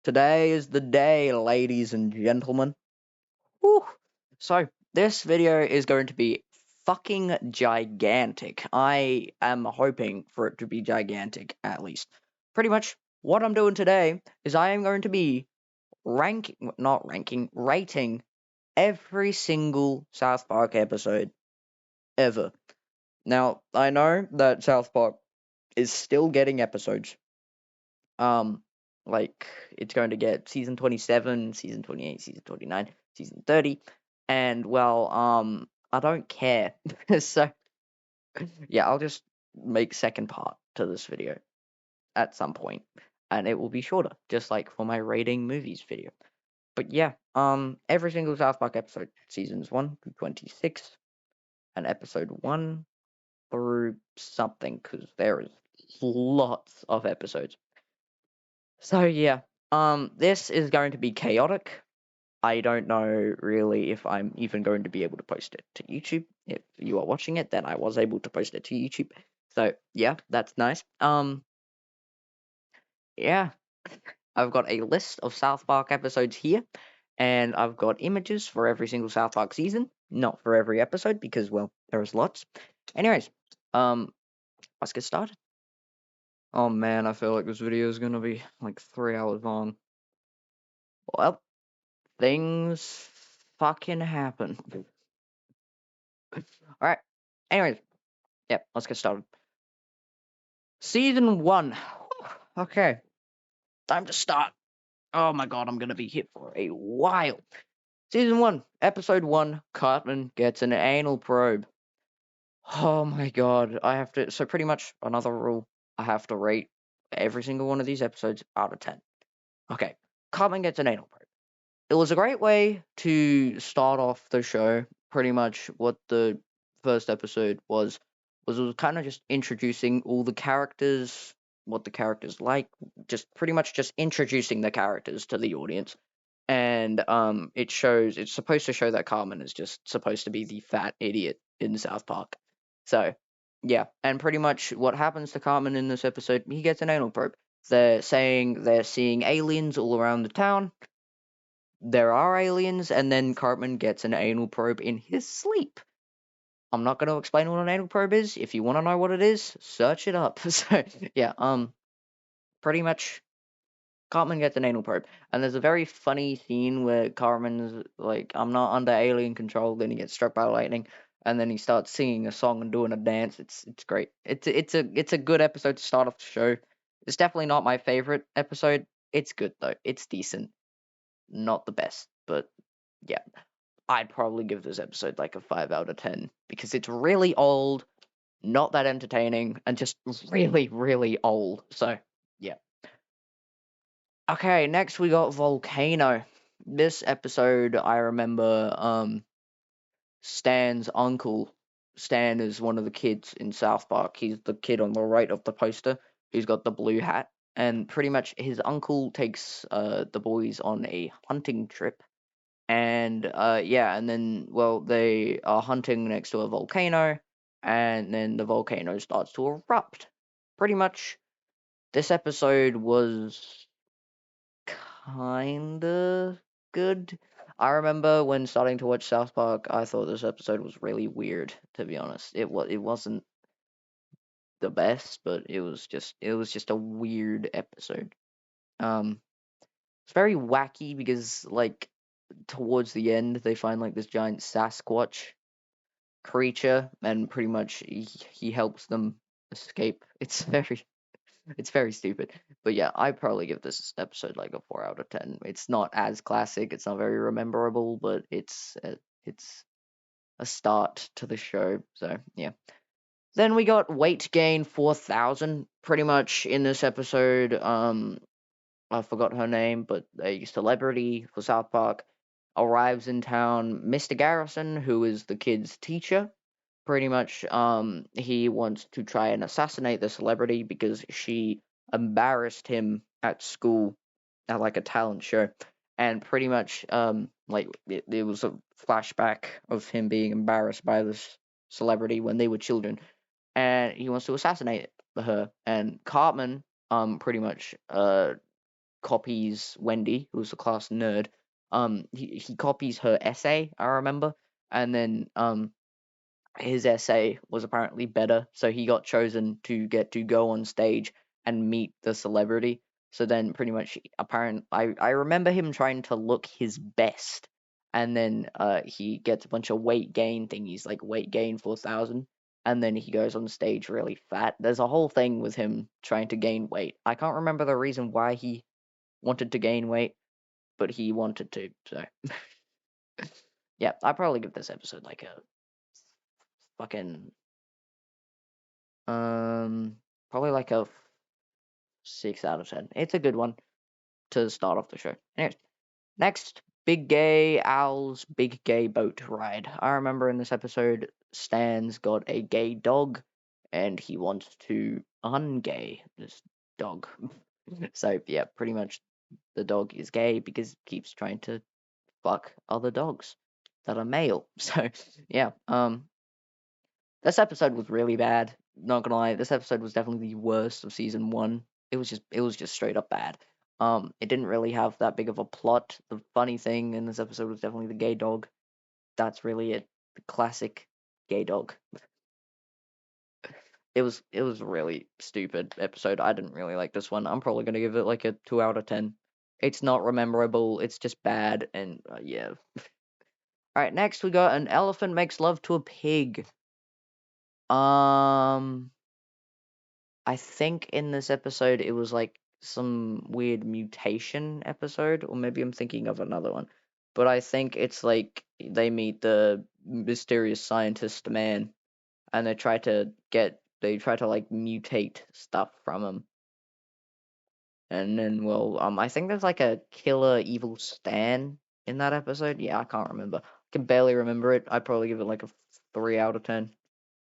Today is the day, ladies and gentlemen. Whew. So, this video is going to be fucking gigantic. I am hoping for it to be gigantic, at least. Pretty much what I'm doing today is I am going to be rating every single South Park episode ever. Now, I know that South Park is still getting episodes. Like it's going to get season 27, season 28, season 29, season 30, and well, I don't care. So yeah, I'll just make second part to this video at some point, and it will be shorter, just like for my rating movies video. But yeah, every single South Park episode, seasons 1 through 26, and episode 1 through something, because there is lots of episodes. So yeah, this is going to be chaotic. I don't know really if I'm even going to be able to post it to YouTube. If you are watching it, then I was able to post it to YouTube. So yeah, that's nice. Yeah, I've got a list of South Park episodes here, and I've got images for every single South Park season, not for every episode because well, there's lots. Anyways, let's get started. Oh man, I feel like this video is gonna be like 3 hours long. Well, things fucking happen. Alright. Anyways, yeah, let's get started. Season 1. Okay. Time to start. Oh my god, I'm gonna be here for a while. Season 1, Episode 1, Cartman gets an anal probe. Oh my god, I have to. So, pretty much, another rule I have to rate every single one of these episodes out of 10. Okay, Cartman gets an anal probe. It was a great way to start off the show. Pretty much what the first episode was it was kind of just introducing all the characters, what the characters like, just pretty much just introducing the characters to the audience. And it's supposed to show that Cartman is just supposed to be the fat idiot in South Park. So yeah, and pretty much what happens to Cartman in this episode, he gets an anal probe. They're saying they're seeing aliens all around the town. There are aliens, and then Cartman gets an anal probe in his sleep. I'm not going to explain what an anal probe is. If you want to know what it is, search it up. So yeah, pretty much Cartman gets an anal probe, and there's a very funny scene where Cartman's like, "I'm not under alien control." Then he gets struck by lightning, and then he starts singing a song and doing a dance. It's great. It's a good episode to start off the show. It's definitely not my favorite episode. It's good though. It's decent. Not the best, but yeah. I'd probably give this episode like a 5 out of 10 because it's really old, not that entertaining, and just really, really old. So, yeah. Okay, next we got Volcano. This episode, I remember Stan's uncle. Stan is one of the kids in South Park. He's the kid on the right of the poster. He's got the blue hat. And pretty much his uncle takes the boys on a hunting trip. And yeah, and then well, they are hunting next to a volcano, and then the volcano starts to erupt. Pretty much, this episode was kinda good. I remember when starting to watch South Park, I thought this episode was really weird. To be honest, it wasn't the best, but it was just a weird episode. It's very wacky because like towards the end they find like this giant Sasquatch creature, and pretty much he helps them escape. It's very stupid. But yeah, I probably give this episode like a 4 out of 10. It's not as classic, it's not very rememberable, but it's a start to the show. So yeah. Then we got Weight Gain 4000. Pretty much in this episode, I forgot her name, but a celebrity for South Park arrives in town. Mr. Garrison, who is the kid's teacher, pretty much he wants to try and assassinate the celebrity because she embarrassed him at school at like a talent show. And pretty much like it was a flashback of him being embarrassed by this celebrity when they were children, and he wants to assassinate her. And Cartman pretty much copies Wendy, who's the class nerd. He copies her essay, I remember, and then his essay was apparently better, so he got chosen to get to go on stage and meet the celebrity. So then, pretty much, I remember him trying to look his best, and then he gets a bunch of weight gain thingies, like weight gain 4,000, and then he goes on stage really fat. There's a whole thing with him trying to gain weight. I can't remember the reason why he wanted to gain weight, but he wanted to. So yeah, I probably give this episode like a fucking probably like a 6 out of 10. It's a good one to start off the show. Anyways, next, Big Gay Owl's Big Gay Boat Ride. I remember in this episode, Stan's got a gay dog, and he wants to ungay this dog. So yeah, pretty much the dog is gay because it keeps trying to fuck other dogs that are male. So yeah, this episode was really bad. Not gonna lie, this episode was definitely the worst of season one. It was just straight up bad. It didn't really have that big of a plot. The funny thing in this episode was definitely the gay dog. That's really it. The classic gay dog. It was a really stupid episode. I didn't really like this one. I'm probably gonna give it like a 2 out of 10. It's not memorable. It's just bad, and yeah. All right, next we got an elephant makes love to a pig. Um, I think in this episode it was like some weird mutation episode, or maybe I'm thinking of another one. But I think it's like they meet the mysterious scientist man, and they try to like mutate stuff from him. And then, well, I think there's like a killer evil Stan in that episode. Yeah, I can't remember. I can barely remember it. I'd probably give it like a 3 out of 10.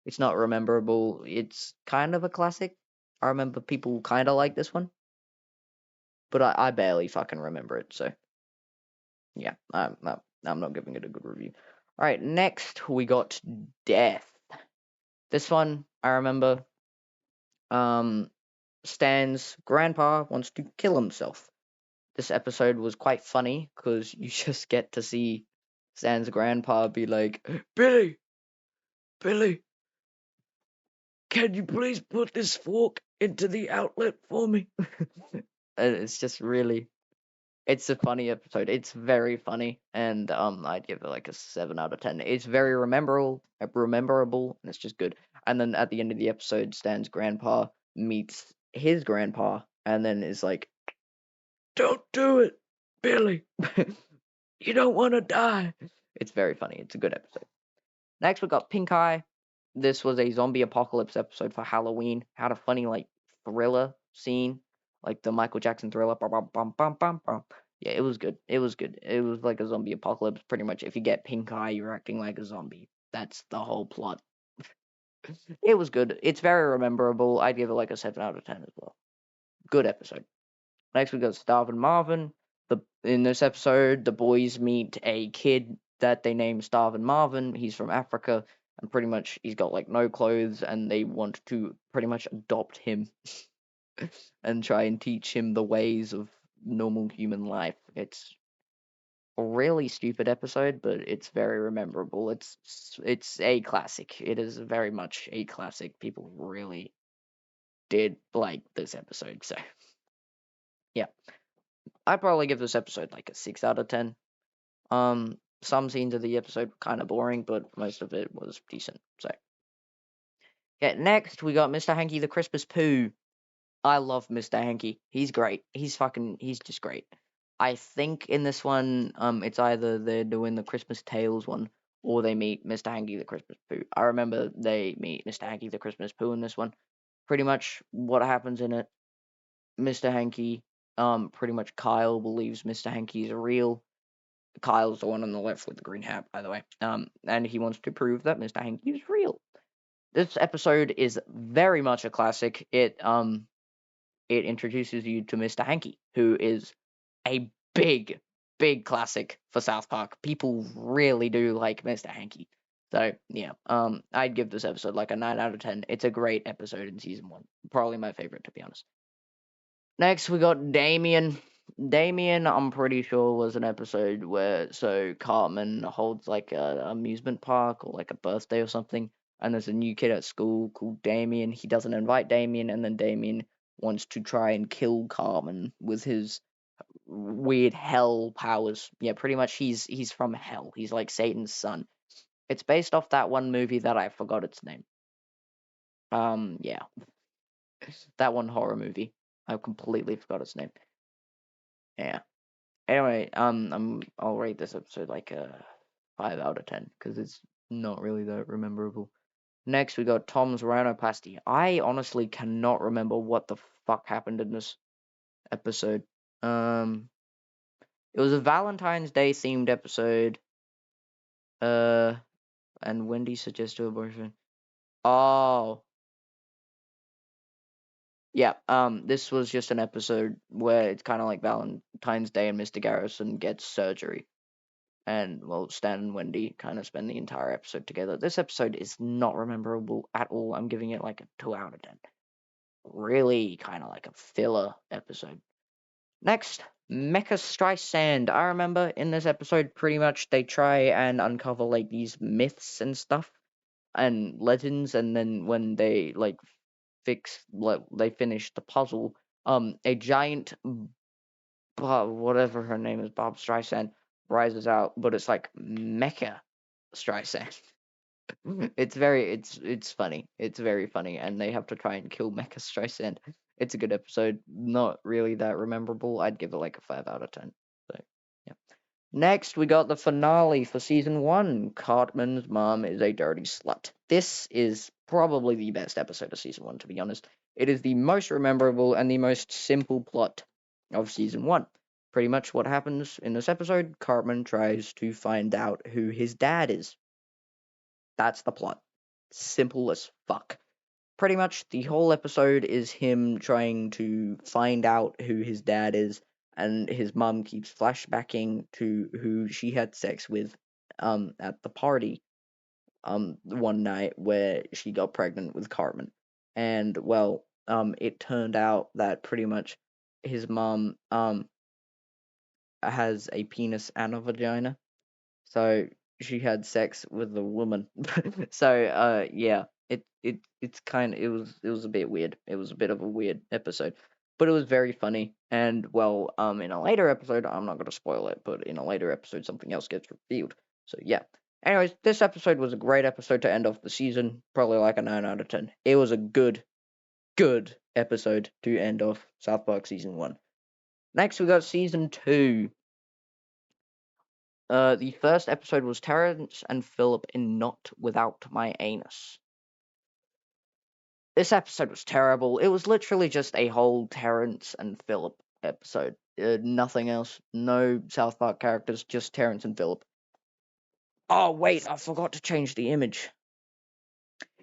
It's not rememberable. It's kind of a classic. I remember people kind of like this one, but I barely fucking remember it. So yeah, I'm not giving it a good review. All right, next we got Death. This one I remember. Um, Stan's grandpa wants to kill himself. This episode was quite funny because you just get to see Stan's grandpa be like, Billy, Billy, can you please put this fork into the outlet for me? And it's just really, it's a funny episode. It's very funny, and I'd give it like a 7 out of 10. It's very rememberable, and it's just good. And then at the end of the episode, Stan's grandpa meets his grandpa, and then is like, "Don't do it, Billy. You don't want to die." It's very funny. It's a good episode. Next, we got Pink Eye. This was a zombie apocalypse episode for Halloween. Had a funny like thriller scene, like the Michael Jackson thriller. Bum, bum, bum, bum, bum, bum. Yeah, it was good. It was good. It was like a zombie apocalypse. Pretty much, if you get pink eye, you're acting like a zombie. That's the whole plot. It was good. It's very rememberable. I'd give it like a 7 out of 10 as well. Good episode. Next, we got Starvin' Marvin. In this episode, the boys meet a kid that they name Starvin' Marvin. He's from Africa, and pretty much he's got like no clothes, and they want to pretty much adopt him and try and teach him the ways of normal human life. It's a really stupid episode, but it's very memorable. It's a classic. It is very much a classic. People really did like this episode, so yeah. I'd probably give this episode like a 6 out of 10. Some scenes of the episode were kind of boring, but most of it was decent. So yeah, next we got Mr. Hanky the Christmas Poo. I love Mr. Hanky. He's great. He's just great. I think in this one, it's either they're doing the Christmas Tales one or they meet Mr. Hanky the Christmas Poo. I remember they meet Mr. Hanky the Christmas Poo in this one. Pretty much what happens in it, Mr. Hanky, pretty much Kyle believes Mr. Hanky is real. Kyle's the one on the left with the green hat, by the way. And he wants to prove that Mr. Hanky is real. This episode is very much a classic. It introduces you to Mr. Hanky, who is a big, big classic for South Park. People really do like Mr. Hanky. So yeah, I'd give this episode like a 9 out of 10. It's a great episode in season one. Probably my favorite, to be honest. Next, we got Damien. Damien, I'm pretty sure was an episode where Cartman holds like a amusement park or like a birthday or something, and there's a new kid at school called Damien. He doesn't invite Damien, and then Damien wants to try and kill Cartman with his weird hell powers. Yeah, pretty much he's from hell. He's like Satan's son. It's based off that one movie that I forgot its name. Yeah, that one horror movie. I completely forgot its name. Yeah. Anyway, I'll rate this episode like a 5 out of 10 because it's not really that memorable. Next, we got Tom's rhinoplasty. I honestly cannot remember what the fuck happened in this episode. Um, it was a Valentine's Day themed episode. Uh, and Wendy suggested a boyfriend. Oh, yeah. This was just an episode where it's kind of like Valentine's Day and Mr. Garrison gets surgery. And well, Stan and Wendy kind of spend the entire episode together. This episode is not memorable at all. I'm giving it like a 2 out of 10. Really kind of like a filler episode. Next, Mecha Streisand. I remember in this episode, pretty much they try and uncover like these myths and stuff and legends, and then when they like they finish the puzzle, a giant whatever her name is, Bob Streisand, rises out, but it's like Mecha Streisand. It's funny. It's very funny, and they have to try and kill Mecha Streisand. It's a good episode. Not really that memorable. I'd give it like a 5 out of 10. So yeah. Next, we got the finale for season 1. Cartman's mom is a dirty slut. This is probably the best episode of season 1, to be honest. It is the most memorable and the most simple plot of season 1. Pretty much what happens in this episode, Cartman tries to find out who his dad is. That's the plot. Simple as fuck. Pretty much the whole episode is him trying to find out who his dad is, and his mum keeps flashbacking to who she had sex with at the party one night where she got pregnant with Cartman. And well, it turned out that pretty much his mum has a penis and a vagina. So she had sex with a woman. So yeah, it's kind of it was a bit weird. It was a bit of a weird episode, but it was very funny. And well, in a later episode, I'm not gonna spoil it, but in a later episode, something else gets revealed. So yeah. Anyways, this episode was a great episode to end off the season. Probably like a 9 out of 10. It was a good episode to end off South Park season 1. Next, we got season 2. The first episode was Terrence and Philip in Not Without My Anus. This episode was terrible. It was literally just a whole Terrence and Philip episode. Nothing else. No South Park characters, just Terrence and Philip. Oh, wait, I forgot to change the image.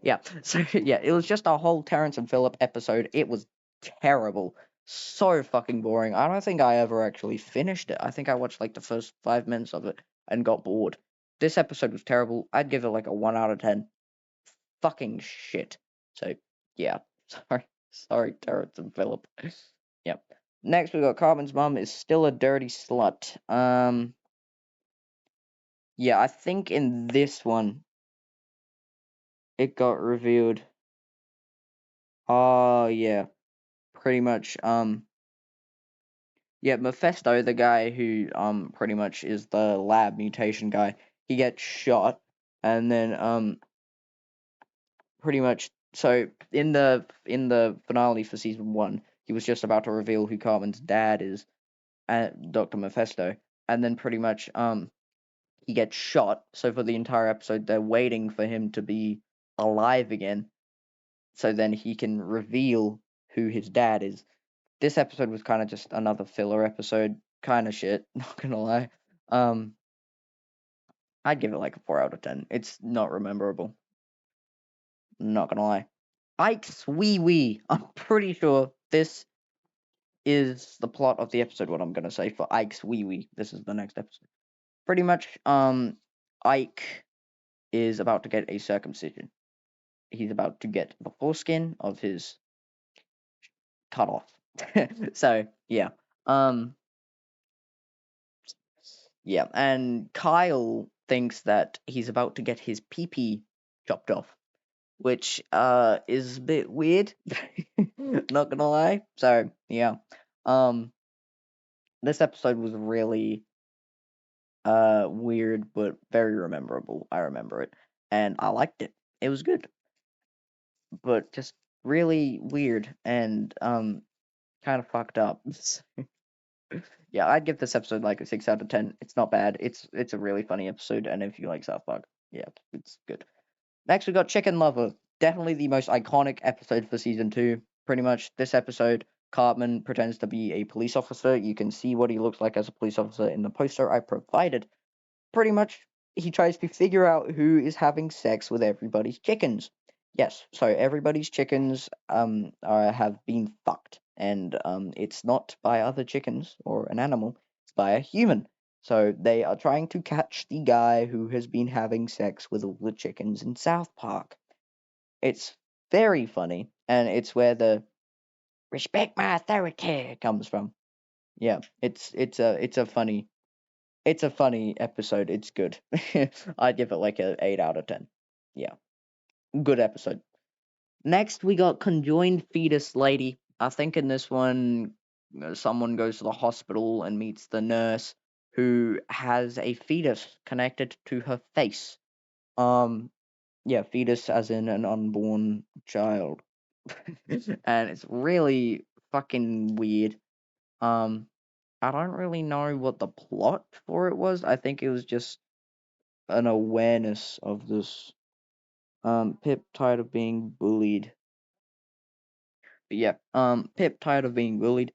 Yeah, so yeah, it was just a whole Terrence and Philip episode. It was terrible. So fucking boring. I don't think I ever actually finished it. I think I watched like the first 5 minutes of it and got bored. This episode was terrible. I'd give it like a 1 out of 10. Fucking shit. So yeah, sorry, Terrence and Philip. Yep. Next we got Cartman's mom is still a dirty slut. Yeah, I think in this one it got revealed. Oh yeah, pretty much. Yeah, Mephisto, the guy who pretty much is the lab mutation guy, he gets shot, and then pretty much so in the finale for season 1, he was just about to reveal who Cartman's dad is, Dr. Mephisto, and then pretty much he gets shot. So for the entire episode, they're waiting for him to be alive again, so then he can reveal who his dad is. This episode was kind of just another filler episode, kind of shit. Not gonna lie. I'd give it like a 4 out of 10. It's not rememberable. Not gonna lie. Ike's Wee Wee. I'm pretty sure this is the plot of the episode. What I'm gonna say for Ike's Wee Wee. This is the next episode. Pretty much, Ike is about to get a circumcision. He's about to get the foreskin of his cut off. So yeah. Yeah, and Kyle thinks that he's about to get his pee-pee chopped off, which is a bit weird. Not gonna lie. So yeah, um, this episode was really weird but very memorable. I remember it, and I liked it. It was good, but just really weird and kind of fucked up. Yeah, I'd give this episode like a 6 out of 10. It's not bad. It's a really funny episode, and if you like South Park, yeah, it's good. Next, we got Chicken Lover. Definitely the most iconic episode for season two. Pretty much, this episode, Cartman pretends to be a police officer. You can see what he looks like as a police officer in the poster I provided. Pretty much, he tries to figure out who is having sex with everybody's chickens. Yes, so everybody's chickens have been fucked, and it's not by other chickens or an animal, it's by a human. So they are trying to catch the guy who has been having sex with all the chickens in South Park. It's very funny, and it's where the respect my authority comes from. Yeah, it's a funny episode. It's good. I'd give it like a 8 out of 10. Yeah, good episode. Next, we got Conjoined Fetus Lady. I think in this one, someone goes to the hospital and meets the nurse who has a fetus connected to her face. Um, yeah, fetus as in an unborn child, and it's really fucking weird. Um, I don't really know what the plot for it was. I think it was just an awareness of this. Pip tired of being bullied. Yeah. Pip tired of being bullied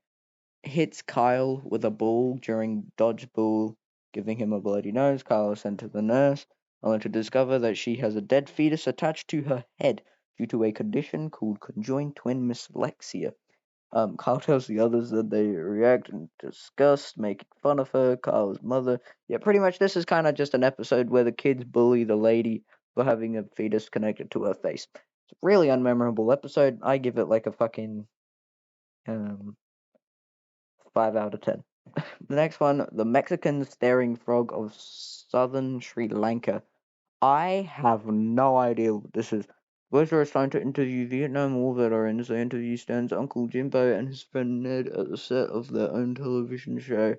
hits Kyle with a ball during dodgeball, giving him a bloody nose. Kyle is sent to the nurse, only to discover that she has a dead fetus attached to her head due to a condition called conjoined twin dyslexia. Kyle tells the others that they react in disgust, making fun of her, Kyle's mother. Yeah, pretty much this is kind of just an episode where the kids bully the lady for having a fetus connected to her face. It's a really unmemorable episode. I give it like a fucking um 5 out of 10. The next one, the Mexican staring frog of southern Sri Lanka. I have no idea what this is. Boys are assigned to interview Vietnam War veterans. They interview Stan's uncle Jimbo and his friend Ned at the set of their own television show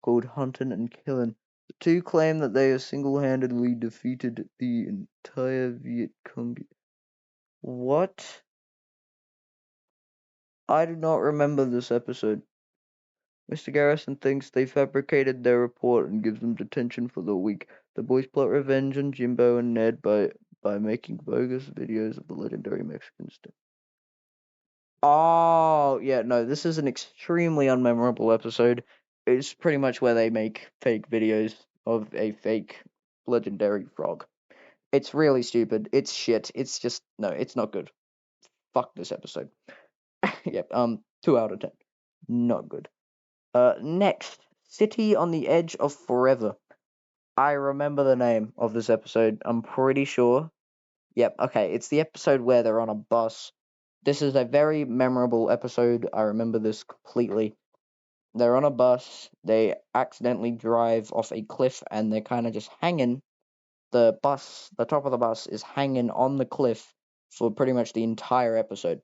called Huntin' and Killin'. The two claim that they have single-handedly defeated the entire Viet Cong. What? I do not remember this episode. Mr. Garrison thinks they fabricated their report and gives them detention for the week. The boys plot revenge on Jimbo and Ned by making bogus videos of the legendary Mexican star. Oh, yeah, no, this is an extremely unmemorable episode. It's pretty much where they make fake videos of a fake legendary frog. It's really stupid. It's shit. It's just, no, it's not good. Fuck this episode. Yep, 2 out of 10. Not good. Next, City on the Edge of Forever. I remember the name of this episode. I'm pretty sure. Yep, okay. It's the episode where they're on a bus. This is a very memorable episode. I remember this completely. They're on a bus. They accidentally drive off a cliff and they're kind of just hanging. The top of the bus is hanging on the cliff for pretty much the entire episode.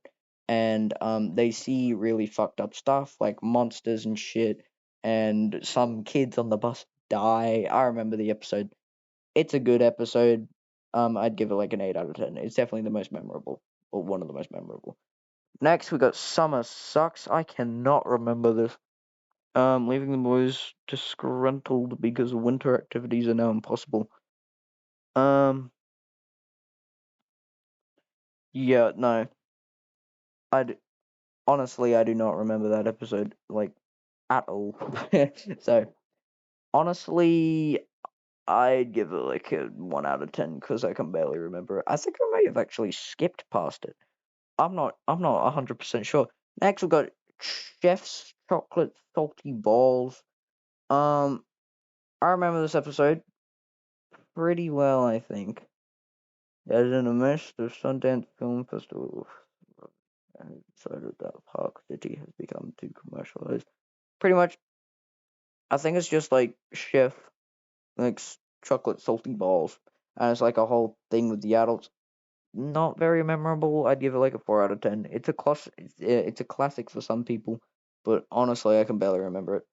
And they see really fucked up stuff like monsters and shit. And some kids on the bus die. I remember the episode. It's a good episode. I'd give it like an 8 out of 10. It's definitely the most memorable, or one of the most memorable. Next, we got Summer Sucks. I cannot remember this. Leaving the boys disgruntled because winter activities are now impossible. Um, yeah, no. I honestly, I do not remember that episode like at all. So honestly, I'd give it like a 1 out of 10 because I can barely remember it. I think I may have actually skipped past it. I'm not 100% sure. Next we've got Chef's Chocolate Salty Balls. Um, I remember this episode pretty well. I think as in the midst of Sundance Film Festival, and decided that Park City has become too commercialized. Pretty much, I think it's just like Chef like chocolate salty balls, and it's like a whole thing with the adults. Not very memorable. I'd give it like a 4 out of 10. It's a classic for some people, but honestly, I can barely remember it.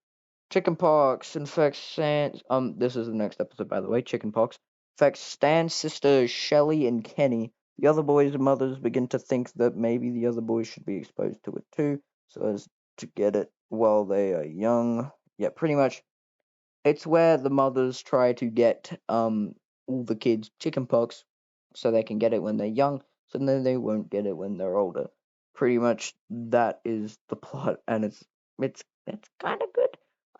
Chickenpox infects Stan. This is the next episode, by the way. Chickenpox infects Stan's sisters Shelly and Kenny. The other boys' mothers begin to think that maybe the other boys should be exposed to it too, so as to get it while they are young. Yeah, pretty much. It's where the mothers try to get all the kids chickenpox so they can get it when they're young, so then they won't get it when they're older. Pretty much that is the plot, and it's kind of good.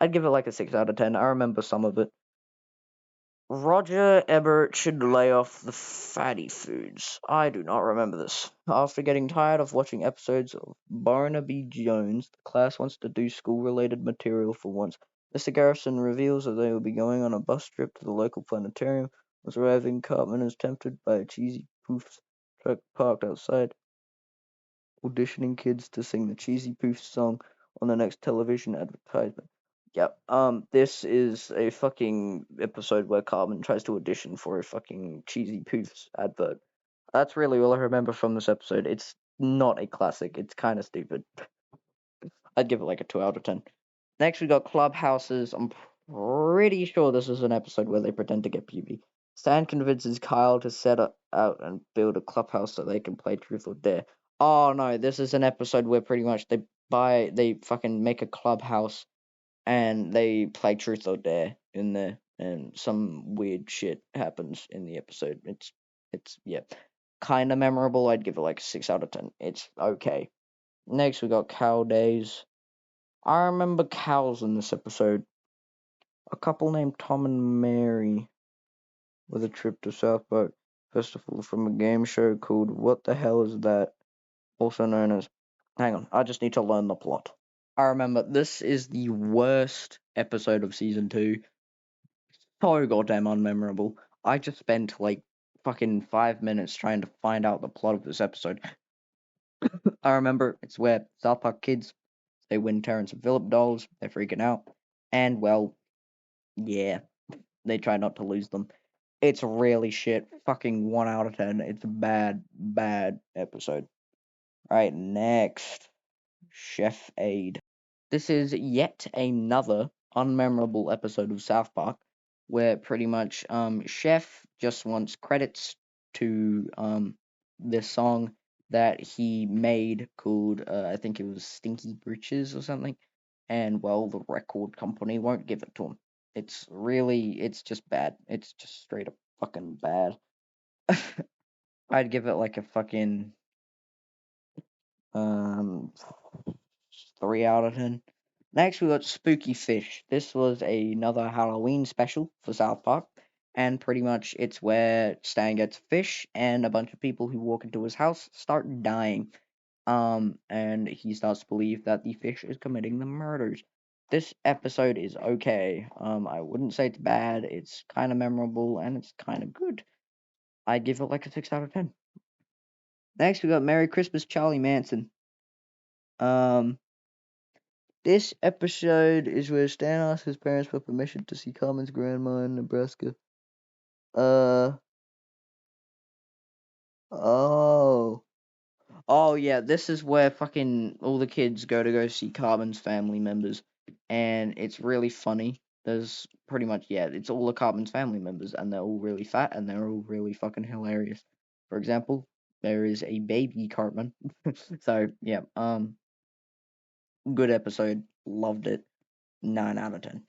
I'd give it like a 6 out of 10. I remember some of it. Roger Ebert should lay off the fatty foods. I do not remember this. After getting tired of watching episodes of Barnaby Jones, the class wants to do school-related material for once. Mr. Garrison reveals that they will be going on a bus trip to the local planetarium. Once arriving, Cartman is tempted by a cheesy poofs truck parked outside, auditioning kids to sing the Cheesy Poofs song on the next television advertisement. Yep. This is a fucking episode where Carmen tries to audition for a fucking Cheesy Poofs advert. That's really all I remember from this episode. It's not a classic. It's kind of stupid. I'd give it like a 2 out of 10. Next, we got Clubhouses. I'm pretty sure this is an episode where they pretend to get puberty. Stan convinces Kyle to set out and build a clubhouse so they can play Truth or Dare. Oh no, this is an episode where pretty much they fucking make a clubhouse and they play Truth or Dare in there, and some weird shit happens in the episode. It's yeah, kind of memorable. I'd give it like a 6 out of 10. It's okay. Next, we got Cow Days. I remember cows in this episode. A couple named Tom and Mary with a trip to South Park Festival from a game show called What the Hell Is That? Also known as. Hang on, I just need to learn the plot. I remember this is the worst episode of season 2. So goddamn unmemorable. I just spent like fucking 5 minutes trying to find out the plot of this episode. I remember it's where South Park kids, they win Terrence and Phillip dolls, they're freaking out, and well, yeah, they try not to lose them. It's really shit. Fucking 1 out of 10. It's a bad episode. Alright, next. Chef Aid. This is yet another unmemorable episode of South Park where pretty much Chef just wants credits to this song that he made called I think it was Stinky Britches or something, and well the record company won't give it to him. It's just bad. It's just straight up fucking bad. I'd give it like a fucking um 3 out of 10. Next, we got Spooky Fish. This was another Halloween special for South Park, and pretty much it's where Stan gets fish, and a bunch of people who walk into his house start dying. And he starts to believe that the fish is committing the murders. This episode is okay. I wouldn't say it's bad. It's kind of memorable and it's kind of good. I give it like a 6 out of 10. Next, we got Merry Christmas, Charlie Manson. Um, This episode is where Stan asks his parents for permission to see Carmen's grandma in Nebraska. Uh, oh. Oh, yeah, this is where fucking all the kids go see Carmen's family members, and it's really funny. There's pretty much, yeah, it's all of Carmen's family members, and they're all really fat, and they're all really fucking hilarious. For example, there is a baby Cartman. So, yeah, good episode. Loved it. 9 out of 10.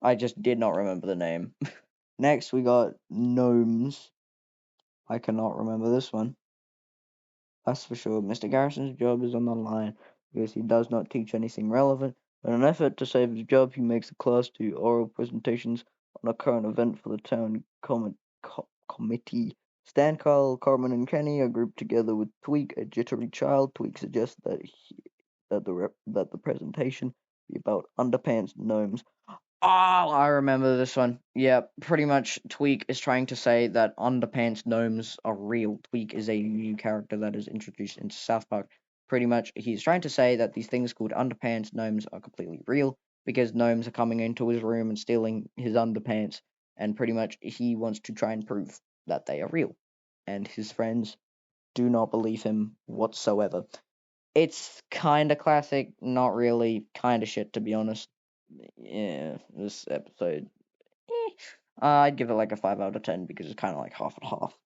I just did not remember the name. Next, we got Gnomes. I cannot remember this one. That's for sure. Mr. Garrison's job is on the line because he does not teach anything relevant. In an effort to save his job, he makes the class do oral presentations on a current event for the town committee. Stan, Carl, Carmen, and Kenny are grouped together with Tweak, a jittery child. Tweak suggests that the presentation be about underpants gnomes. Oh, I remember this one. Yeah, pretty much Tweak is trying to say that underpants gnomes are real. Tweak is a new character that is introduced into South Park. Pretty much, he's trying to say that these things called underpants gnomes are completely real, because gnomes are coming into his room and stealing his underpants, and pretty much he wants to try and prove that they are real. And his friends do not believe him whatsoever. It's kind of classic, not really, kind of shit to be honest. Yeah, this episode, I'd give it like a 5 out of 10 because it's kind of like half and half.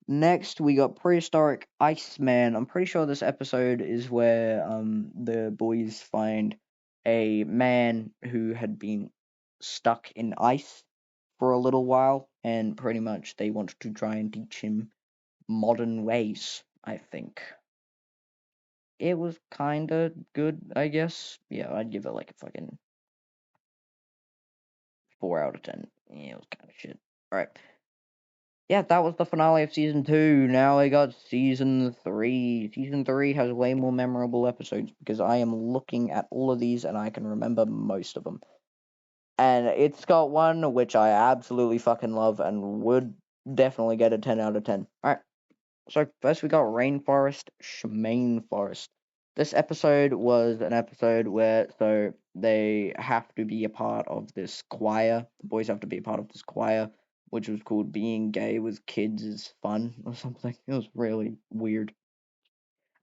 Next, we got Prehistoric Iceman. I'm pretty sure this episode is where the boys find a man who had been stuck in ice for a little while, and pretty much they want to try and teach him modern ways, I think. It was kind of good, I guess. Yeah, I'd give it like a fucking 4 out of 10. Yeah, it was kind of shit. Alright. Yeah, that was the finale of season 2. Now I got season 3. Season 3 has way more memorable episodes because I am looking at all of these and I can remember most of them. And it's got one which I absolutely fucking love and would definitely get a 10 out of 10. Alright, so first we got Rainforest Shemaine Forest. This episode was an episode where so they have to be a part of this choir. The boys have to be a part of this choir, which was called Being Gay with Kids is Fun or something. It was really weird.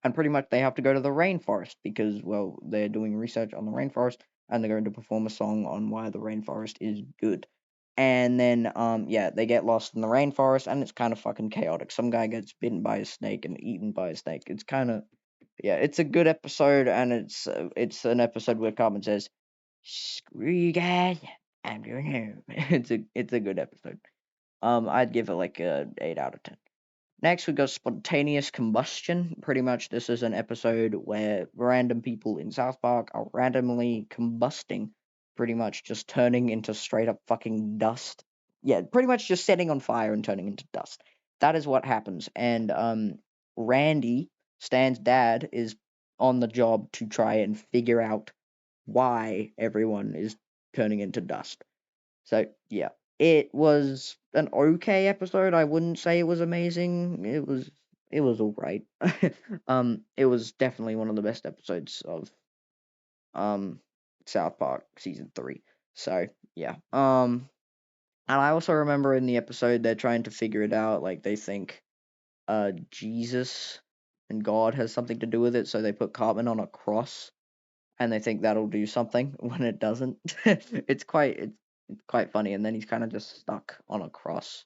And pretty much they have to go to the rainforest because, well, they're doing research on the rainforest and they're going to perform a song on why the rainforest is good. And then, yeah, they get lost in the rainforest and it's kind of fucking chaotic. Some guy gets bitten by a snake and eaten by a snake. It's kind of, yeah, it's a good episode and it's an episode where Cartman says, "Screw you guys, I'm doing home." It's a good episode. I'd give it like a 8 out of 10. Next, we got Spontaneous Combustion. Pretty much, this is an episode where random people in South Park are randomly combusting, pretty much just turning into straight up fucking dust. Yeah, pretty much just setting on fire and turning into dust. That is what happens. And Randy, Stan's dad, is on the job to try and figure out why everyone is turning into dust. So yeah, it was an okay episode. I wouldn't say it was amazing. It was all right. It was definitely one of the best episodes of um South Park season 3. So yeah. And I also remember in the episode they're trying to figure it out. Like they think Jesus and God has something to do with it, so they put Cartman on a cross and they think that'll do something when it doesn't. It's quite funny, and then he's kind of just stuck on a cross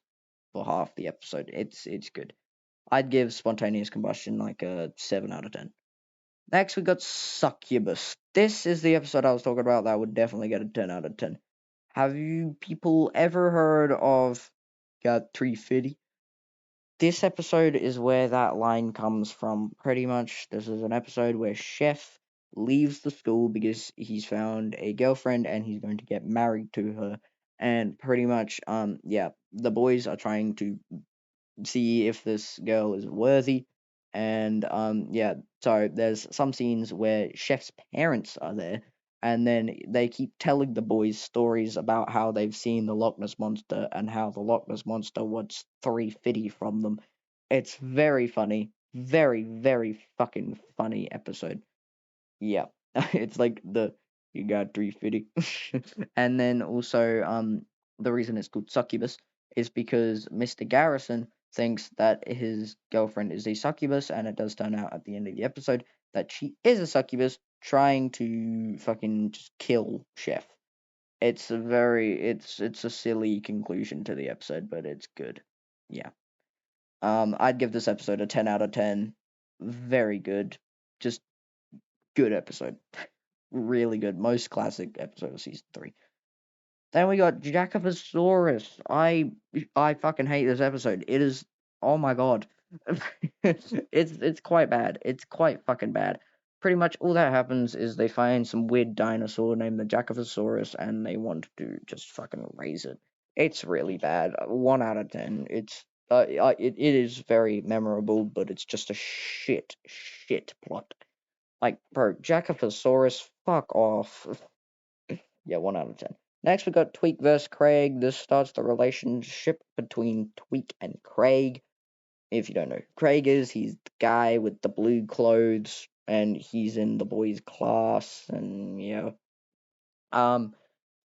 for half the episode. It's good. I'd give Spontaneous Combustion like a 7 out of 10. Next, we got Succubus. This is the episode I was talking about that would definitely get a 10 out of 10. Have you people ever heard of Got 350? This episode is where that line comes from. Pretty much, this is an episode where Chef leaves the school because he's found a girlfriend and he's going to get married to her. And pretty much, yeah, the boys are trying to see if this girl is worthy. And yeah, so there's some scenes where Chef's parents are there, and then they keep telling the boys stories about how they've seen the Loch Ness monster and how the Loch Ness monster wants 350 from them. It's very funny, very very fucking funny episode. Yeah, it's like the you got 350, and then also the reason it's called Succubus is because Mr. Garrison thinks that his girlfriend is a succubus, and it does turn out at the end of the episode that she is a succubus trying to fucking just kill Chef. It's a silly conclusion to the episode, but it's good. Yeah. I'd give this episode a 10 out of 10. Very good. Just good episode. Really good. Most classic episode of season 3. Then we got Jackosaurus. I fucking hate this episode. It is, oh my god. It's quite bad. It's quite fucking bad. Pretty much all that happens is they find some weird dinosaur named the Jackosaurus and they want to just fucking raise it. It's really bad. 1 out of 10. It is very memorable, but it's just a shit plot. Like, bro, Jackosaurus, fuck off. Yeah, 1 out of 10. Next, we got Tweek versus Craig. This starts the relationship between Tweek and Craig. If you don't know who Craig is, he's the guy with the blue clothes, and he's in the boys' class, and yeah. Um,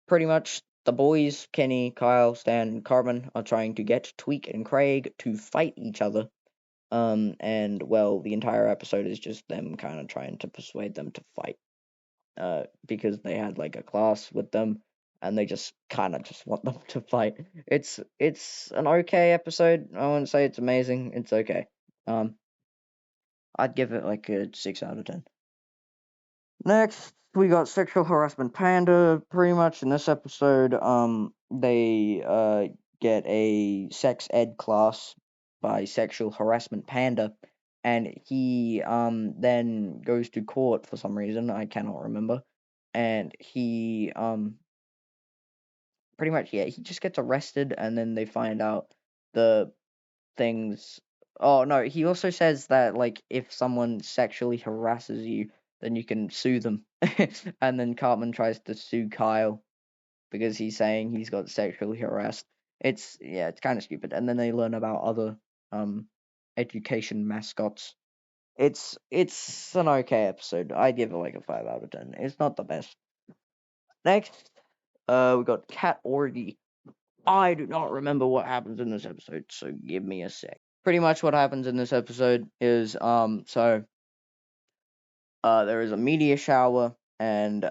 Pretty much the boys, Kenny, Kyle, Stan, and Carmen, are trying to get Tweak and Craig to fight each other. And well, the entire episode is just them kind of trying to persuade them to fight. Because they had like a class with them, and they just kind of just want them to fight. It's an okay episode. I wouldn't say it's amazing. It's okay. Um, I'd give it like a 6 out of 10. Next, we got Sexual Harassment Panda. Pretty much in this episode, they get a sex ed class by Sexual Harassment Panda, and he then goes to court for some reason. I cannot remember, and he pretty much, yeah, he just gets arrested, and then they find out the things. Oh no, he also says that like if someone sexually harasses you, then you can sue them. And then Cartman tries to sue Kyle because he's saying he's got sexually harassed. It's yeah, it's kind of stupid. And then they learn about other um education mascots. It's an okay episode. I give it like a 5 out of 10. It's not the best. Next, we got Cat Orgy. I do not remember what happens in this episode, so give me a sec. Pretty much what happens in this episode is there is a media shower, and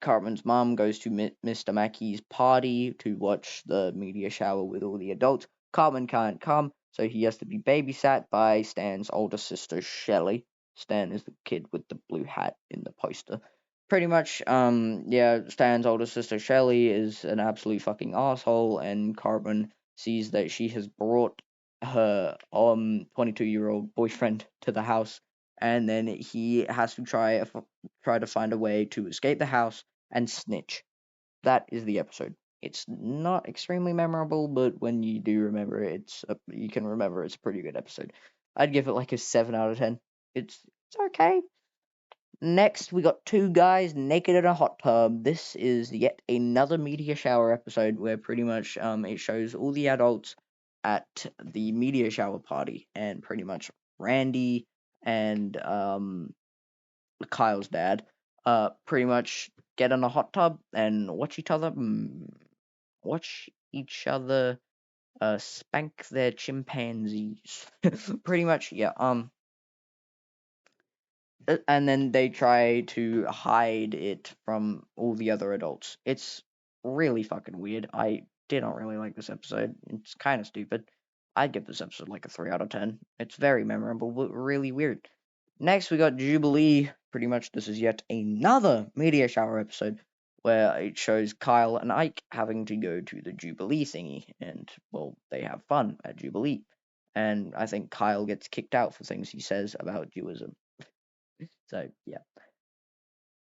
Cartman's mom goes to Mr. Mackey's party to watch the media shower with all the adults. Cartman can't come, so he has to be babysat by Stan's older sister, Shelley. Stan is the kid with the blue hat in the poster. Pretty much, yeah, Stan's older sister, Shelley, is an absolute fucking asshole, and Cartman sees that she has brought her 22-year-old boyfriend to the house, and then he has to try to find a way to escape the house and snitch. That is the episode. It's not extremely memorable, but when you do remember it, you can remember it's a pretty good episode. I'd give it like a 7 out of 10. It's okay. Next, we got two guys naked in a hot tub. This is yet another media shower episode where pretty much it shows all the adults at the media shower party, and pretty much Randy and Kyle's dad pretty much get in a hot tub and watch each other spank their chimpanzees. Pretty much, yeah. And then they try to hide it from all the other adults. It's really fucking weird. I did not really like this episode. It's kind of stupid. I'd give this episode like a 3 out of 10. It's very memorable, but really weird. Next, we got Jubilee. Pretty much, this is yet another media shower episode where it shows Kyle and Ike having to go to the Jubilee thingy, and well, they have fun at Jubilee. And I think Kyle gets kicked out for things he says about Jewism. So yeah,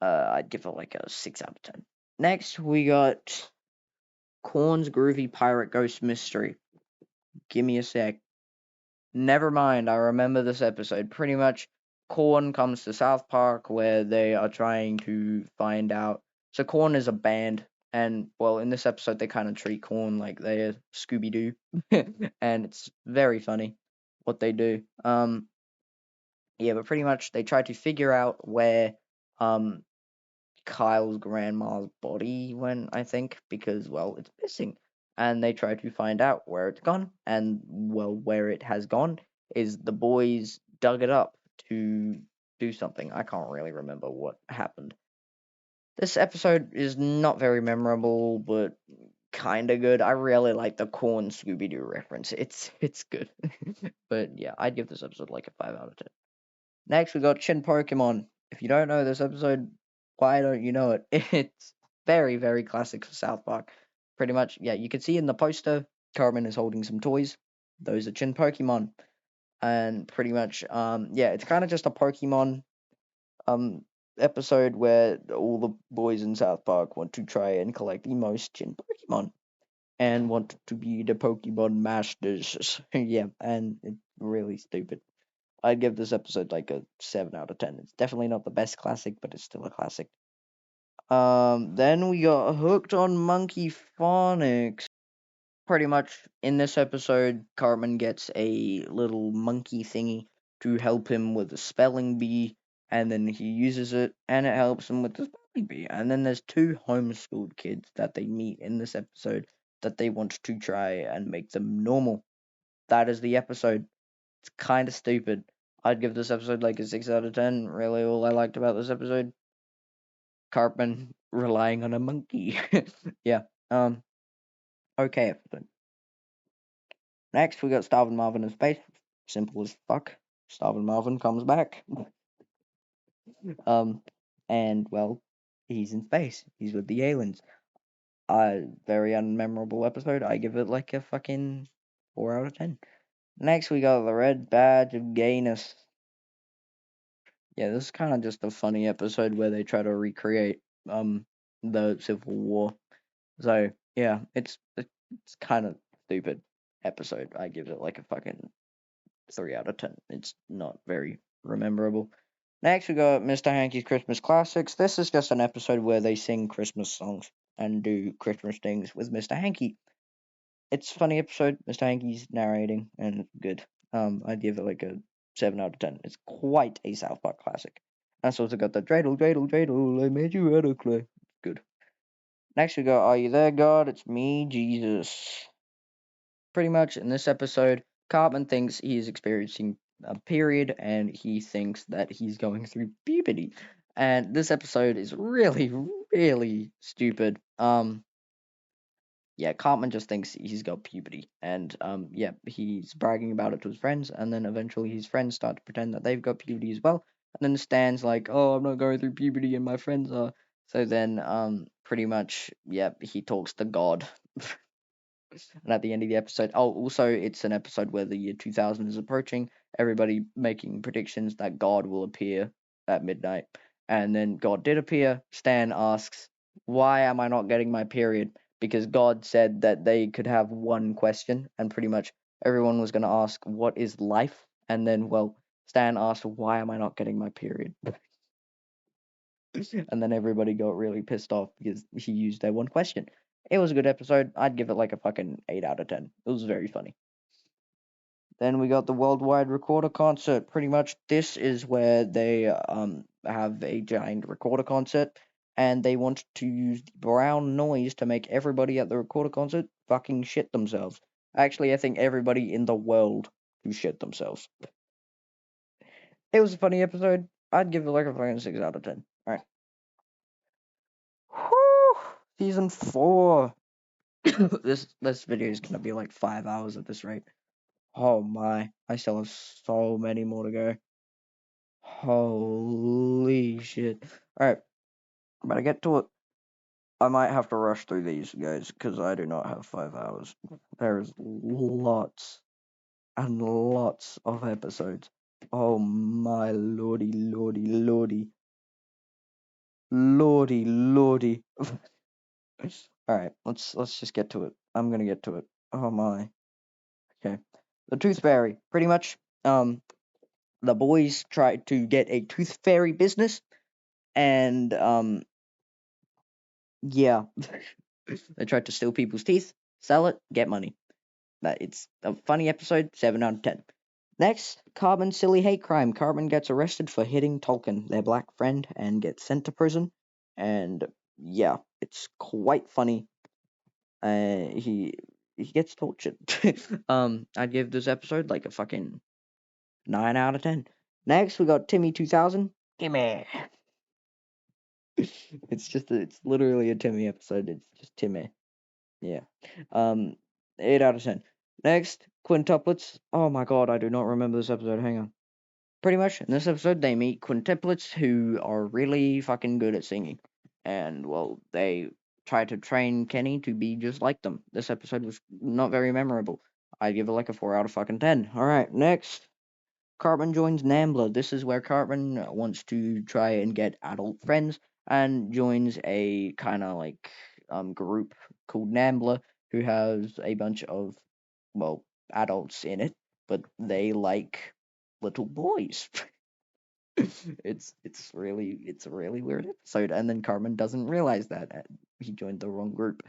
I'd give it like a 6 out of 10. Next, we got Corn's Groovy Pirate Ghost Mystery. Give me a sec. Never mind, I remember this episode. Pretty much, Corn comes to South Park where they are trying to find out. So Corn is a band, and well, in this episode they kind of treat Corn like they're Scooby Doo, and it's very funny what they do. Yeah, but pretty much they try to figure out where um Kyle's grandma's body went, I think, because, well, it's missing. And they try to find out where it's gone. And, well, where it has gone is the boys dug it up to do something. I can't really remember what happened. This episode is not very memorable, but kind of good. I really like the Corn Scooby Doo reference. It's good. But yeah, I'd give this episode like a 5 out of 10. Next, we got Chin Pokemon. If you don't know this episode, why don't you know it? It's very, very classic for South Park. Pretty much, yeah, you can see in the poster, Carmen is holding some toys. Those are Chin Pokemon. And pretty much, yeah, it's kind of just a Pokemon um episode where all the boys in South Park want to try and collect the most Chin Pokemon and want to be the Pokemon masters. Yeah, and it's really stupid. I'd give this episode like a 7 out of 10. It's definitely not the best classic, but it's still a classic. Then we got hooked on Monkey Phonics. Pretty much in this episode, Cartman gets a little monkey thingy to help him with a spelling bee, and then he uses it, and it helps him with his baby. And then there's two homeschooled kids that they meet in this episode that they want to try and make them normal. That is the episode. It's kind of stupid. I'd give this episode like a 6 out of 10. Really, all I liked about this episode, Cartman relying on a monkey. Yeah. Okay episode. Next, we got Starvin Marvin in space. Simple as fuck. Starvin Marvin comes back. And well, he's in space. He's with the aliens. Very unmemorable episode. I give it like a fucking 4 out of 10. Next, we got the Red Badge of Gayness. Yeah, this is kind of just a funny episode where they try to recreate the Civil War. So yeah, it's kind of stupid episode. I give it like a fucking 3 out of 10. It's not very rememberable. Next, we got Mr. Hankey's Christmas Classics. This is just an episode where they sing Christmas songs and do Christmas things with Mr. Hankey. It's a funny episode. Mr. Hankey's narrating and it's good. I'd give it like a 7 out of 10. It's quite a South Park classic. That's also got the dreidel, dreidel, dreidel, I made you out of clay. Good. Next, we got Are You There, God? It's me, Jesus. Pretty much in this episode, Cartman thinks he is experiencing a period and he thinks that he's going through puberty. And this episode is really, really stupid. Yeah, Cartman just thinks he's got puberty, and yeah, he's bragging about it to his friends, and then eventually his friends start to pretend that they've got puberty as well, and then Stan's like, "Oh, I'm not going through puberty, and my friends are." So then, pretty much, yeah, he talks to God. And at the end of the episode, oh, also, it's an episode where the year 2000 is approaching, everybody making predictions that God will appear at midnight. And then God did appear. Stan asks, "Why am I not getting my period?" Because God said that they could have one question, and pretty much everyone was going to ask, "What is life?" And then, well, Stan asked, "Why am I not getting my period?" And then everybody got really pissed off because he used their one question. It was a good episode. I'd give it like a fucking 8 out of 10. It was very funny. Then we got the Worldwide Recorder Concert. Pretty much this is where they have a giant recorder concert and they want to use the brown noise to make everybody at the recorder concert fucking shit themselves. Actually, I think everybody in the world who shit themselves. It was a funny episode. I'd give it like a fucking 6 out of 10. Alright. Whew, season 4. This video is gonna be like 5 hours at this rate. Oh my, I still have so many more to go. Holy shit. Alright, better get to it. I might have to rush through these, guys, because I do not have 5 hours. There's lots and lots of episodes. Oh my lordy, lordy, lordy. Lordy, lordy. Alright, let's just get to it. I'm gonna get to it. Oh my. Okay. The Tooth Fairy. Pretty much, the boys tried to get a Tooth Fairy business, and, yeah. They tried to steal people's teeth, sell it, get money. It's a funny episode, 7 out of 10. Next, Cartman's silly hate crime. Cartman gets arrested for hitting Tolkien, their black friend, and gets sent to prison. And yeah, it's quite funny. He gets tortured. I'd give this episode like a fucking 9 out of 10. Next, we got Timmy 2000. Timmy. It's literally a Timmy episode. It's just Timmy. Yeah. 8 out of 10. Next, quintuplets. Oh my god, I do not remember this episode. Hang on. Pretty much, in this episode, they meet quintuplets who are really fucking good at singing. And, well, they try to train Kenny to be just like them. This episode was not very memorable. I'd give it like a 4 out of fucking 10. Alright, next. Cartman joins Nambla. This is where Cartman wants to try and get adult friends and joins a kind of like group called Nambla who has a bunch of, well, adults in it, but they like little boys. It's a really weird episode, and then Cartman doesn't realize that he joined the wrong group.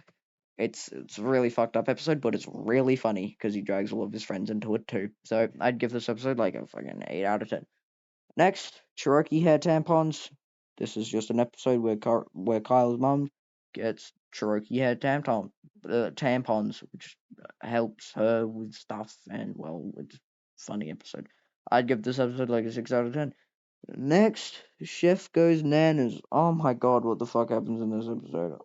It's a really fucked up episode, but it's really funny because he drags all of his friends into it too. So I'd give this episode like a fucking 8 out of 10. Next, Cherokee hair tampons. This is just an episode where Kyle's mom gets Cherokee hair tampons, which helps her with stuff, and well, it's a funny episode. I'd give this episode like a 6 out of 10. Next, Chef goes nanas. Oh my god, what the fuck happens in this episode?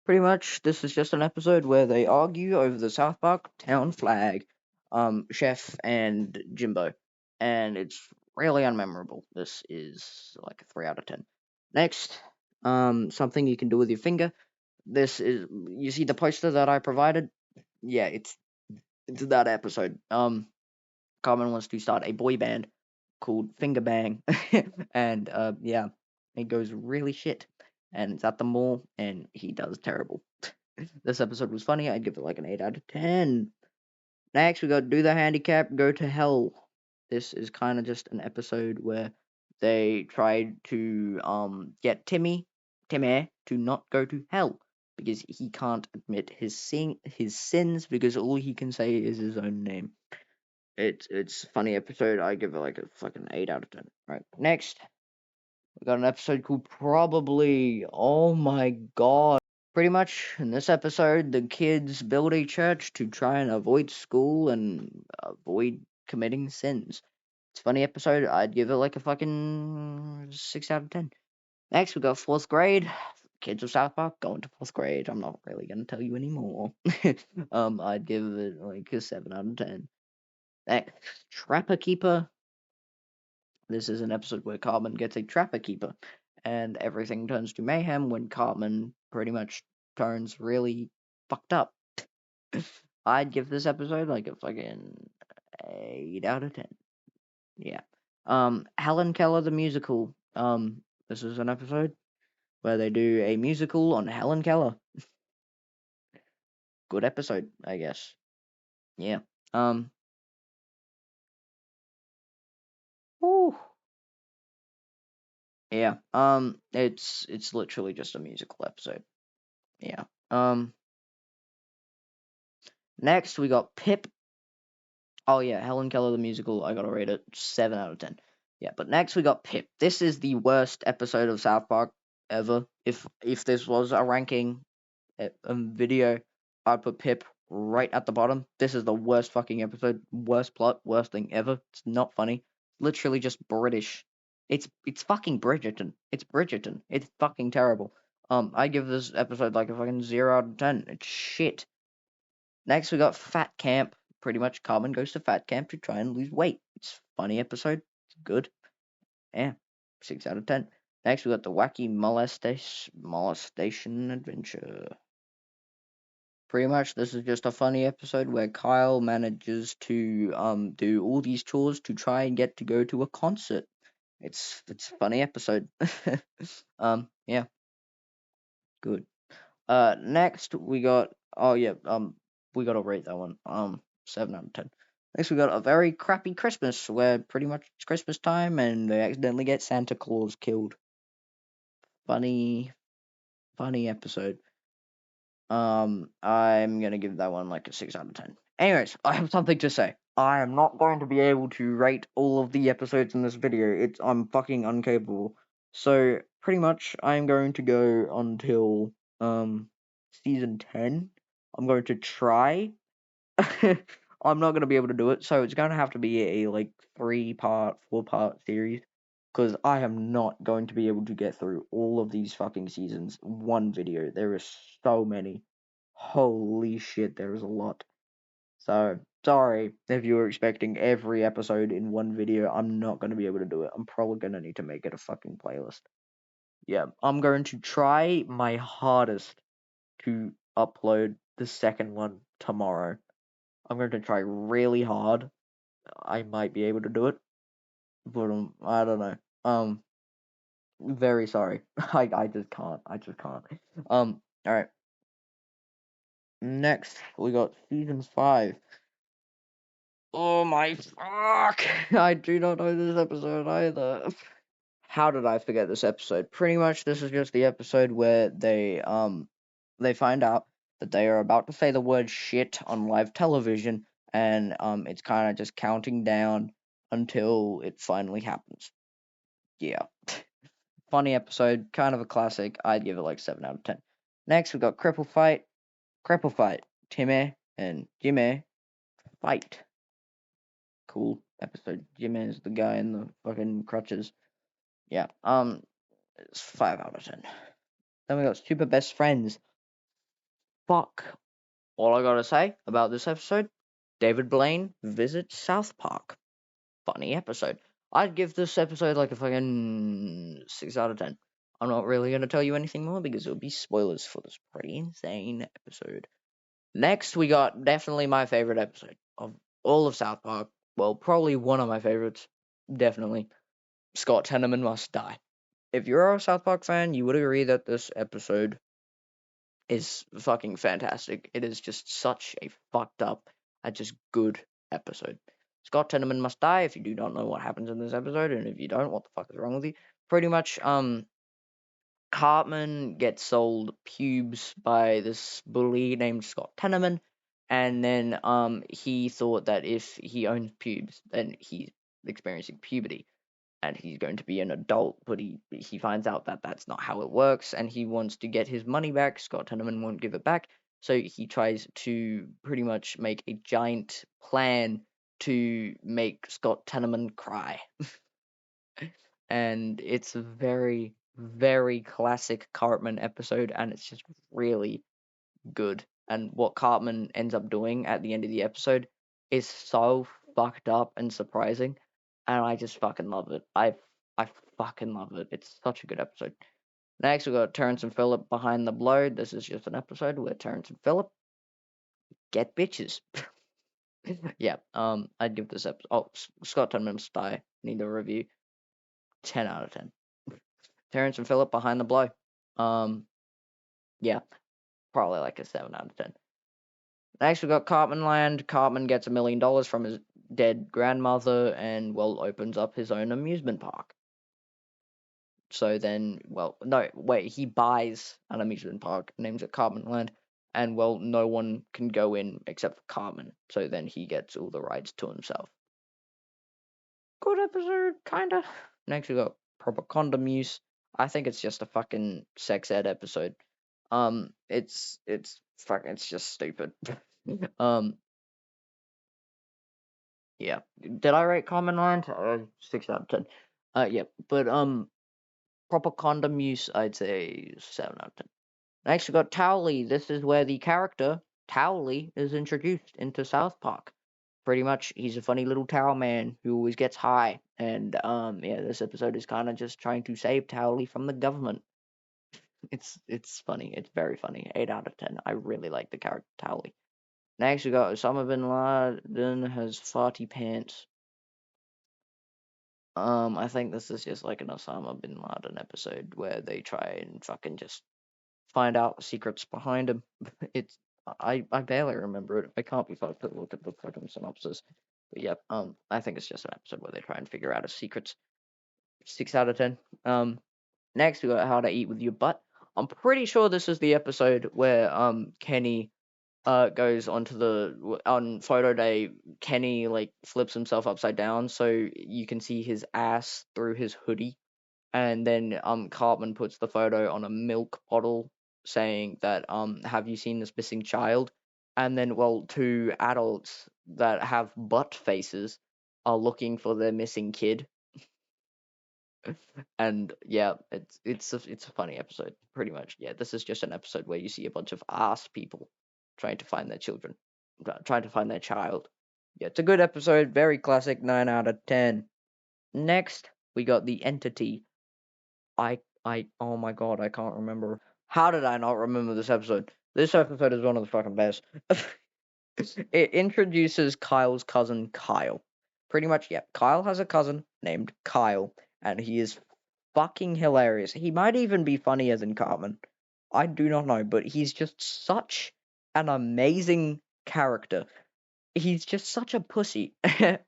Pretty much, this is just an episode where they argue over the South Park town flag, Chef and Jimbo, and it's really unmemorable. This is like a 3 out of 10. Next, something you can do with your finger. This is, you see the poster that I provided? Yeah, it's that episode. Carmen wants to start a boy band called Finger Bang, and yeah, it goes really shit, and it's at the mall, and he does terrible. This episode was funny. I'd give it like an 8 out of 10. Next, we got Do the Handicap, Go to Hell. This is kind of just an episode where they tried to get Timmy to not go to hell because he can't admit his sins because all he can say is his own name. It's a funny episode. I give it like a fucking 8 out of 10. Right. Next, we got an episode called Probably. Oh my god. Pretty much in this episode, the kids build a church to try and avoid school and avoid committing sins. It's a funny episode. I'd give it like a fucking 6 out of 10. Next, we got fourth grade. Kids of South Park going to fourth grade. I'm not really gonna tell you anymore. I'd give it like a 7 out of 10. Next, Trapper Keeper. This is an episode where Carmen gets a Trapper Keeper, and everything turns to mayhem when Carmen pretty much turns really fucked up. I'd give this episode like a fucking 8 out of 10. Yeah. Helen Keller the musical. This is an episode where they do a musical on Helen Keller. Good episode, I guess. Yeah. Whew. Yeah. It's literally just a musical episode. Yeah. Next we got Pip. Oh yeah, Helen Keller the musical. I gotta rate it 7 out of 10. Yeah, but next we got Pip. This is the worst episode of South Park ever. If this was a ranking video, I'd put Pip right at the bottom. This is the worst fucking episode, worst plot, worst thing ever. It's not funny. Literally just British. It's fucking Bridgerton. It's Bridgerton. It's fucking terrible. I give this episode like a fucking 0 out of 10. It's shit. Next, we got Fat Camp. Pretty much, Carmen goes to Fat Camp to try and lose weight. It's a funny episode. It's good. Yeah, 6 out of 10. Next, we got the Wacky Molestation Adventure. Pretty much, this is just a funny episode where Kyle manages to do all these chores to try and get to go to a concert. It's a funny episode. Yeah, good. Next we got, oh yeah, we gotta rate that one. 7 out of 10. Next we got A Very Crappy Christmas, where pretty much it's Christmas time and they accidentally get Santa Claus killed. Funny episode. I'm gonna give that one like a 6 out of 10. Anyways, I have something to say. I am not going to be able to rate all of the episodes in this video. I'm fucking incapable. So pretty much I'm going to go until season 10. I'm going to try. I'm not gonna be able to do it, so it's gonna have to be a like 3-part, 4-part series. Because I am not going to be able to get through all of these fucking seasons one video. There is so many. Holy shit, there is a lot. So, sorry if you were expecting every episode in one video. I'm not going to be able to do it. I'm probably going to need to make it a fucking playlist. Yeah, I'm going to try my hardest to upload the second one tomorrow. I'm going to try really hard. I might be able to do it, but I don't know. Very sorry. I just can't. I just can't. All right. Next, we got season 5. Oh my fuck! I do not know this episode either. How did I forget this episode? Pretty much, this is just the episode where they find out that they are about to say the word shit on live television, and it's kind of just counting down until it finally happens. Yeah. Funny episode, kind of a classic. I'd give it like 7 out of 10. Next, we got Cripple Fight. Cripple Fight. Timmy and Jimmy fight. Cool episode. Jimmy is the guy in the fucking crutches. Yeah. It's 5 out of 10. Then we got Super Best Friends. Fuck. All I gotta say about this episode, David Blaine visits South Park. Funny episode. I'd give this episode like a fucking 6 out of 10. I'm not really gonna tell you anything more because it would be spoilers for this pretty insane episode. Next, we got definitely my favorite episode of all of South Park. Well, probably one of my favorites. Definitely. Scott Tenorman Must Die. If you're a South Park fan, you would agree that this episode is fucking fantastic. It is just such a fucked up and just good episode. Scott Tenorman Must Die. If you do not know what happens in this episode, and if you don't, what the fuck is wrong with you? Pretty much, Cartman gets sold pubes by this bully named Scott Tenorman, and then he thought that if he owns pubes, then he's experiencing puberty and he's going to be an adult, but he finds out that that's not how it works, and he wants to get his money back. Scott Tenorman won't give it back, so he tries to pretty much make a giant plan to make Scott Tenorman cry. And it's a very, very classic Cartman episode, and it's just really good. And what Cartman ends up doing at the end of the episode is so fucked up and surprising, and I just fucking love it. I fucking love it. It's such a good episode. Next, we got Terrence and Phillip behind the blow. This is just an episode where Terrence and Phillip get bitches. Yeah, I'd give this episode. Oh, Scott Tenorman's Die. Need a review. 10 out of 10. Terrence and Phillip behind the blow. Yeah, probably like a 7 out of 10. Next, we got Cartman Land. Cartman gets $1 million from his dead grandmother and, well, opens up his own amusement park. So then, well, no, wait, he buys an amusement park, names it Cartman Land, and, well, no one can go in except for Cartman. So then he gets all the rides to himself. Good episode, kinda. Next, we got Proper Condom Use. I think it's just a fucking sex ed episode. It's just stupid. Yeah. Did I rate Common Land? 6 out of 10. Yeah, but Proper Condom Use, I'd say 7 out of 10. Next, we got Towley. This is where the character Towley is introduced into South Park. Pretty much, he's a funny little towel man who always gets high, and yeah, this episode is kind of just trying to save Towley from the government. It's funny. It's very funny. 8 out of 10. I really like the character Towley. Next, we got Osama bin Laden has farty pants. I think this is just like an Osama bin Laden episode where they try and fucking just find out the secrets behind him. It's I barely remember it. I can't be fucked to look at the fucking synopsis. But yep, I think it's just an episode where they try and figure out his secrets. 6 out of 10. Next we got How to Eat with Your Butt. I'm pretty sure this is the episode where Kenny goes onto on photo day. Kenny like flips himself upside down so you can see his ass through his hoodie, and then Cartman puts the photo on a milk bottle saying that have you seen this missing child? And then, well, two adults that have butt faces are looking for their missing kid. And yeah, it's a funny episode, pretty much. Yeah, this is just an episode where you see a bunch of ass people trying to find their children, trying to find their child. Yeah, it's a good episode, very classic, 9 out of 10. Next, we got The Entity. Oh my god, I can't remember. How did I not remember this episode? This episode is one of the fucking best. It introduces Kyle's cousin, Kyle. Pretty much, yeah. Kyle has a cousin named Kyle, and he is fucking hilarious. He might even be funnier than Cartman. I do not know, but he's just such an amazing character. He's just such a pussy.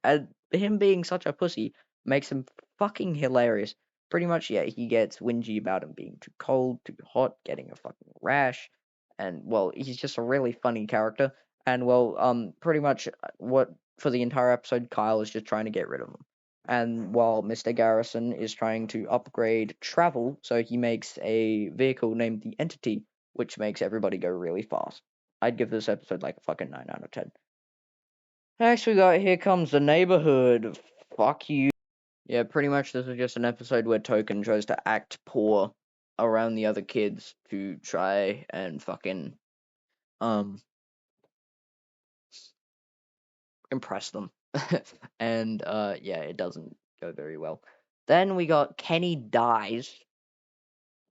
And him being such a pussy makes him fucking hilarious. Pretty much, yeah, he gets whingy about him being too cold, too hot, getting a fucking rash. And, well, he's just a really funny character. And, well, pretty much what for the entire episode, Kyle is just trying to get rid of him. And while Mr. Garrison is trying to upgrade travel, so he makes a vehicle named the Entity, which makes everybody go really fast. I'd give this episode like a fucking 9 out of 10. Next we got Here Comes the Neighborhood. Fuck you. Yeah, pretty much this is just an episode where Token tries to act poor around the other kids to try and fucking impress them. And yeah, it doesn't go very well. Then we got Kenny Dies.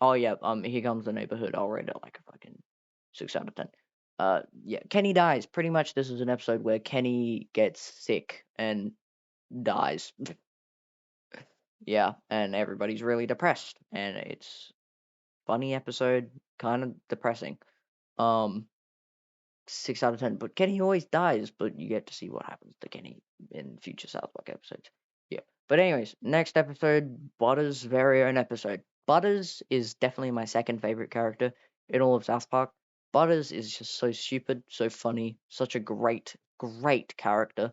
Oh yeah, Here Comes the Neighborhood. I'll rate it like a fucking 6 out of 10. Yeah, Kenny Dies. Pretty much this is an episode where Kenny gets sick and dies. Yeah, and everybody's really depressed, and it's funny episode, kind of depressing. Um, 6 out of 10. But Kenny always dies, but you get to see what happens to Kenny in future South Park episodes. Yeah. But anyways, next episode, Butters' very own episode. Butters is definitely my second favorite character in all of South Park. Butters is just so stupid, so funny, such a great, great character.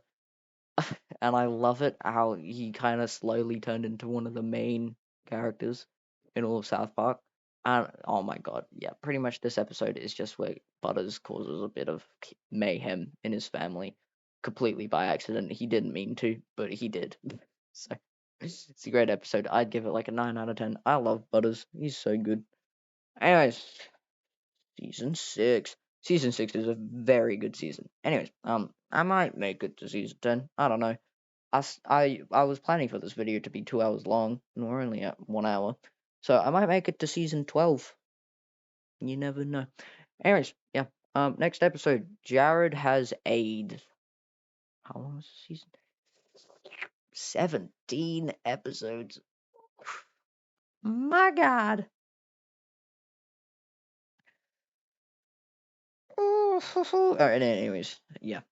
And I love it how he kind of slowly turned into one of the main characters in all of South Park. And oh my god, yeah, pretty much this episode is just where Butters causes a bit of mayhem in his family, completely by accident. He didn't mean to, but he did. So it's a great episode. I'd give it like a 9 out of 10. I love Butters. He's so good. Anyways, season 6. Season 6 is a very good season. Anyways, I might make it to season 10. I don't know. I was planning for this video to be 2 hours long, and we're only at 1 hour. So I might make it to season 12. You never know. Anyways, yeah. Next episode, Jared has AIDS. How long is the season? 17 episodes. My God. Alright, anyways, yeah.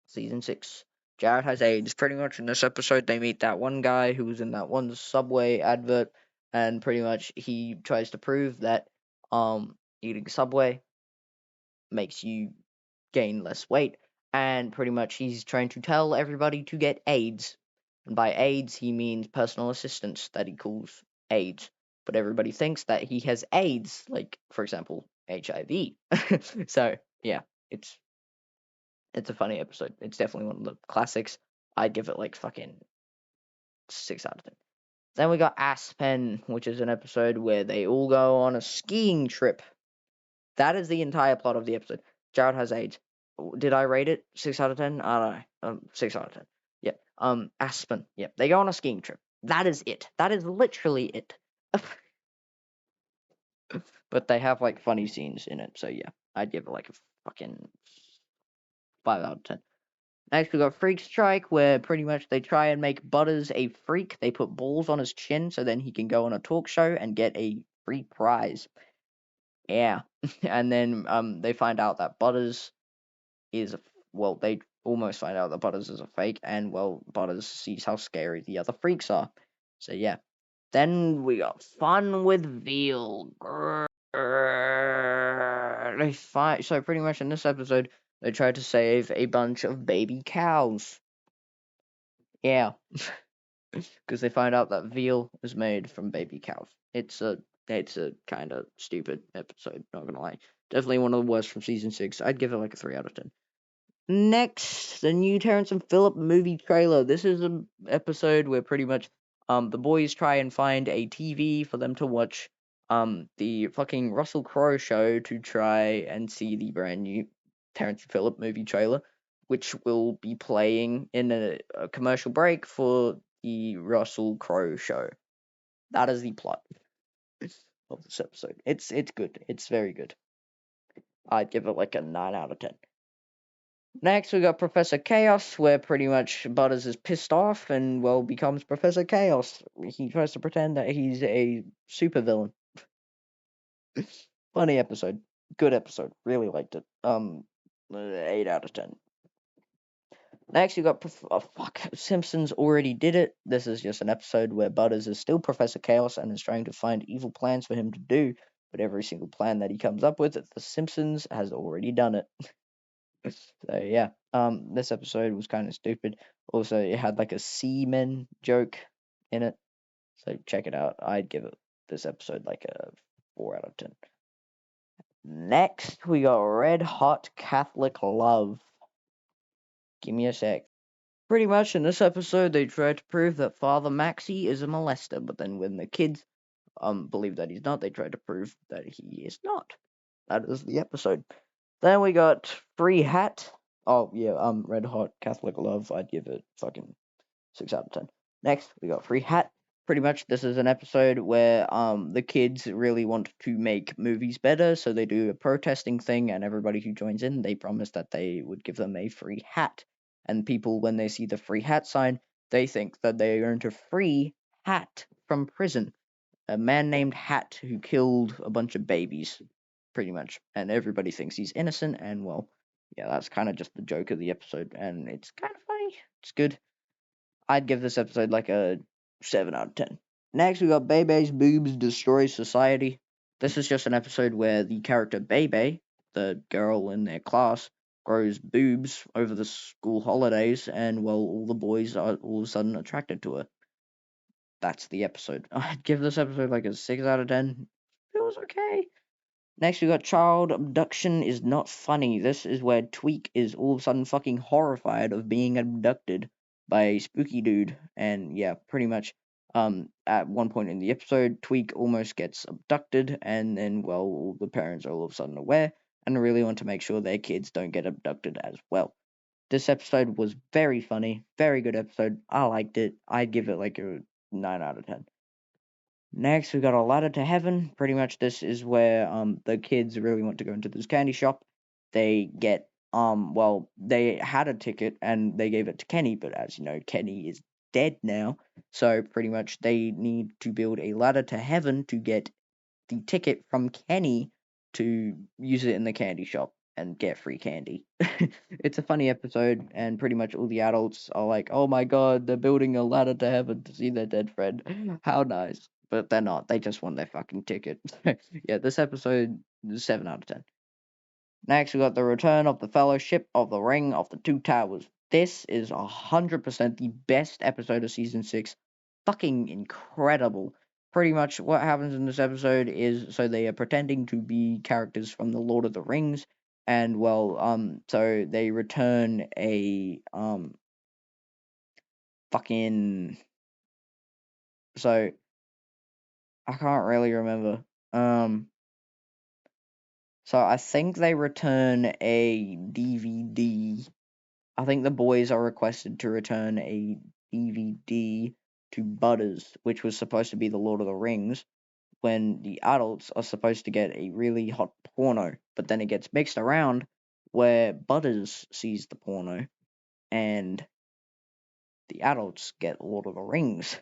Season 6. Jared has AIDS. Pretty much in this episode, they meet that one guy who was in that one Subway advert, and pretty much he tries to prove that eating Subway makes you gain less weight, and pretty much he's trying to tell everybody to get AIDS. And by AIDS, he means personal assistance that he calls AIDS. But everybody thinks that he has AIDS, like, for example, HIV. So, yeah, it's it's a funny episode. It's definitely one of the classics. I'd give it like fucking 6 out of 10. Then we got Aspen, which is an episode where they all go on a skiing trip. That is the entire plot of the episode. Jared has AIDS. Did I rate it 6 out of 10? I don't know. 6 out of 10. Yep. Aspen. Yep. They go on a skiing trip. That is it. That is literally it. But they have like funny scenes in it. So yeah, I'd give it like a fucking 5 out of 10. Next, we got Freak Strike, where pretty much they try and make Butters a freak. They put balls on his chin so then he can go on a talk show and get a free prize. Yeah. And then they find out that Butters is well, they almost find out that Butters is a fake, and well, Butters sees how scary the other freaks are. So yeah. Then we got Fun with Veal. They fight. So pretty much in this episode, they try to save a bunch of baby cows. Yeah, because they find out that veal is made from baby cows. It's a kind of stupid episode. Not gonna lie. Definitely one of the worst from season 6. I'd give it like a 3 out of 10. Next, the new Terrence and Phillip movie trailer. This is an episode where pretty much the boys try and find a TV for them to watch the fucking Russell Crowe show to try and see the brand new Terrence and Phillip movie trailer, which will be playing in a commercial break for the Russell Crowe show. That is the plot of this episode. It's good. It's very good. I'd give it like a 9 out of 10. Next, we got Professor Chaos, where pretty much Butters is pissed off and, well, becomes Professor Chaos. He tries to pretend that he's a supervillain. Funny episode. Good episode. Really liked it. 8 out of 10. Next, you got Simpsons already did it. This is just an episode where Butters is still Professor Chaos and is trying to find evil plans for him to do. But every single plan that he comes up with, The Simpsons has already done it. So yeah, this episode was kind of stupid. Also, it had like a semen joke in it. So check it out. I'd give it this episode like a 4 out of 10. Next, we got Red Hot Catholic Love. Give me a sec. Pretty much in this episode, they try to prove that Father Maxi is a molester, but then when the kids believe that he's not, they try to prove that he is not. That is the episode. Then we got Free Hat. Oh yeah, Red Hot Catholic Love. I'd give it fucking 6 out of 10. Next, we got Free Hat. Pretty much, this is an episode where the kids really want to make movies better, so they do a protesting thing, and everybody who joins in, they promise that they would give them a free hat. And people, when they see the free hat sign, they think that they earned a free hat from prison. A man named Hat who killed a bunch of babies, pretty much, and everybody thinks he's innocent. And well, yeah, that's kind of just the joke of the episode, and it's kind of funny. It's good. I'd give this episode like a 7 out of 10. Next, we got Bebe's Boobs Destroy Society. This is just an episode where the character Bebe, the girl in their class, grows boobs over the school holidays, and well, all the boys are all of a sudden attracted to her. That's the episode. I'd give this episode like a 6 out of 10. It was okay. Next, we got Child Abduction is Not Funny. This is where Tweek is all of a sudden fucking horrified of being abducted by a spooky dude. And yeah, pretty much, at one point in the episode, Tweek almost gets abducted, and then, well, all the parents are all of a sudden aware and really want to make sure their kids don't get abducted as well. This episode was very funny, very good episode. I liked it. I'd give it like a 9 out of 10. Next, we got A Ladder to Heaven. Pretty much, this is where the kids really want to go into this candy shop. They get well, they had a ticket and they gave it to Kenny, but as you know, Kenny is dead now. So pretty much, they need to build a ladder to heaven to get the ticket from Kenny to use it in the candy shop and get free candy. It's a funny episode, and pretty much all the adults are like, "Oh my god, they're building a ladder to heaven to see their dead friend. How nice!" But they're not. They just want their fucking ticket. Yeah, this episode is 7 out of 10. Next, we got the Return of the Fellowship of the Ring of the Two Towers. This is 100% the best episode of season 6. Fucking incredible. Pretty much what happens in this episode is so they are pretending to be characters from the Lord of the Rings, and well, so they return a fucking so I can't really remember. So I think they return a DVD. I think the boys are requested to return a DVD to Butters, which was supposed to be the Lord of the Rings, when the adults are supposed to get a really hot porno, but then it gets mixed around where Butters sees the porno and the adults get Lord of the Rings,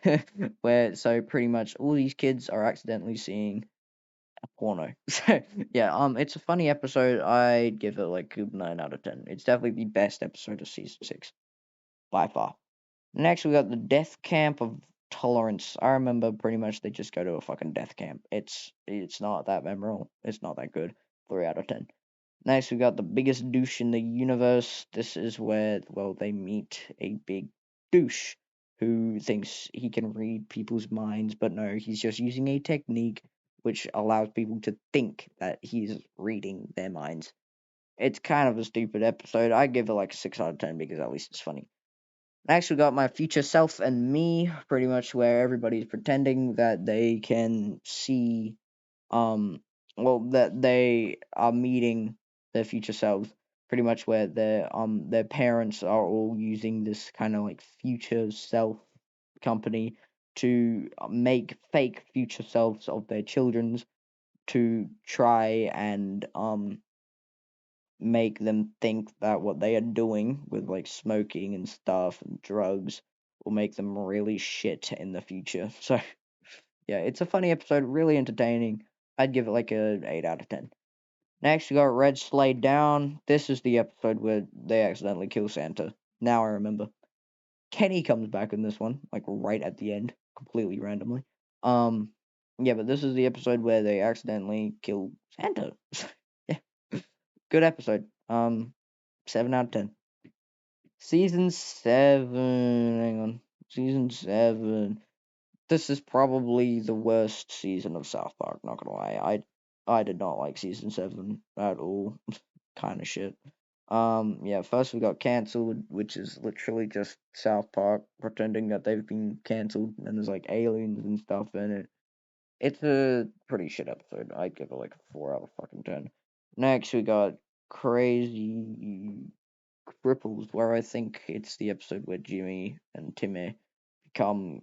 where so pretty much all these kids are accidentally seeing a porno. So yeah, it's a funny episode. I'd give it like a 9 out of 10. It's definitely the best episode of season 6 by far. Next, we got the Death Camp of Tolerance. I remember pretty much they just go to a fucking death camp. It's not that memorable. It's not that good. 3 out of 10. Next, we got the biggest douche in the universe. This is where, well, they meet a big douche who thinks he can read people's minds, but no, he's just using a technique which allows people to think that he's reading their minds. It's kind of a stupid episode. I give it like a 6 out of 10 because at least it's funny. Next, we got My Future Self and Me, pretty much where everybody's pretending that they can see, well, that they are meeting their future selves, pretty much where their parents are all using this kind of like future self company to make fake future selves of their children's to try and make them think that what they are doing with like smoking and stuff and drugs will make them really shit in the future. So yeah, it's a funny episode, really entertaining. I'd give it like a 8 out of 10. Next we got Red Sleigh Down. This is the episode where they accidentally kill Santa. Now I remember. Kenny comes back in this one, like right at the end, completely randomly. Yeah, but this is the episode where they accidentally kill Santa. Yeah. Good episode. 7 out of 10. Season 7. Hang on. Season 7. This is probably the worst season of South Park, not gonna lie. I did not like season 7 at all. Kind of shit. Yeah, first we got cancelled, which is literally just South Park pretending that they've been cancelled and there's like aliens and stuff in it. It's a pretty shit episode. I'd give it like a 4 out of fucking 10. Next we got Crazy Cripples, where I think it's the episode where Jimmy and Timmy become,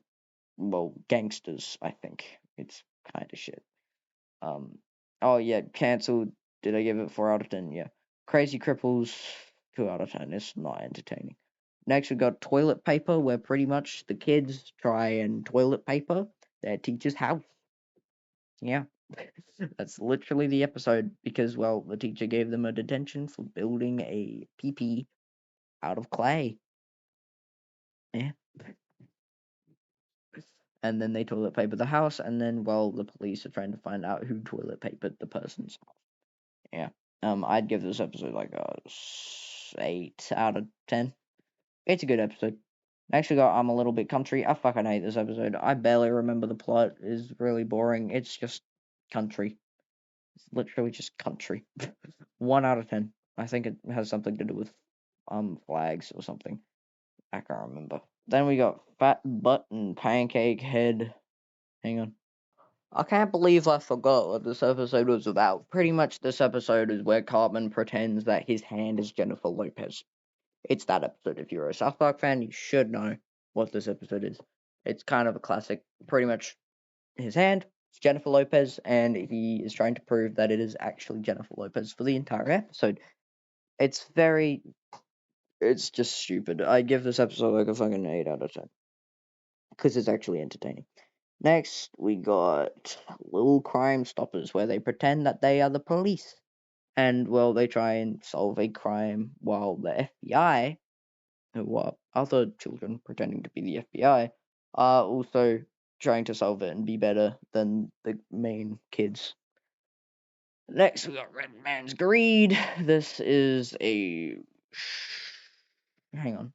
well, gangsters, I think. It's kind of shit. Oh yeah, cancelled. Did I give it 4 out of 10? Yeah. Crazy Cripples, 2 out of 10. It's not entertaining. Next, we got toilet paper, where pretty much the kids try and toilet paper their teacher's house. Yeah. That's literally the episode because, well, the teacher gave them a detention for building a pee out of clay. Yeah. And then they toilet paper the house, and then, well, the police are trying to find out who toilet papered the person's house. Yeah. I'd give this episode like a 8 out of 10. It's a good episode. Next, we got I'm a Little Bit Country. I fucking hate this episode. I barely remember the plot. It's really boring. It's just country. It's literally just country. 1 out of 10. I think it has something to do with flags or something. I can't remember. Then we got Fat Butt and Pancake Head. Hang on. I can't believe I forgot what this episode was about. Pretty much this episode is where Cartman pretends that his hand is Jennifer Lopez. It's that episode. If you're a South Park fan, you should know what this episode is. It's kind of a classic. Pretty much his hand is Jennifer Lopez, and he is trying to prove that it is actually Jennifer Lopez for the entire episode. It's just stupid. I give this episode like a fucking 8 out of 10. Because it's actually entertaining. Next, we got Little Crime Stoppers, where they pretend that they are the police. And, well, they try and solve a crime while the FBI, who are other children pretending to be the FBI, are also trying to solve it and be better than the main kids. Next, we got Red Man's Greed. This is a. Hang on.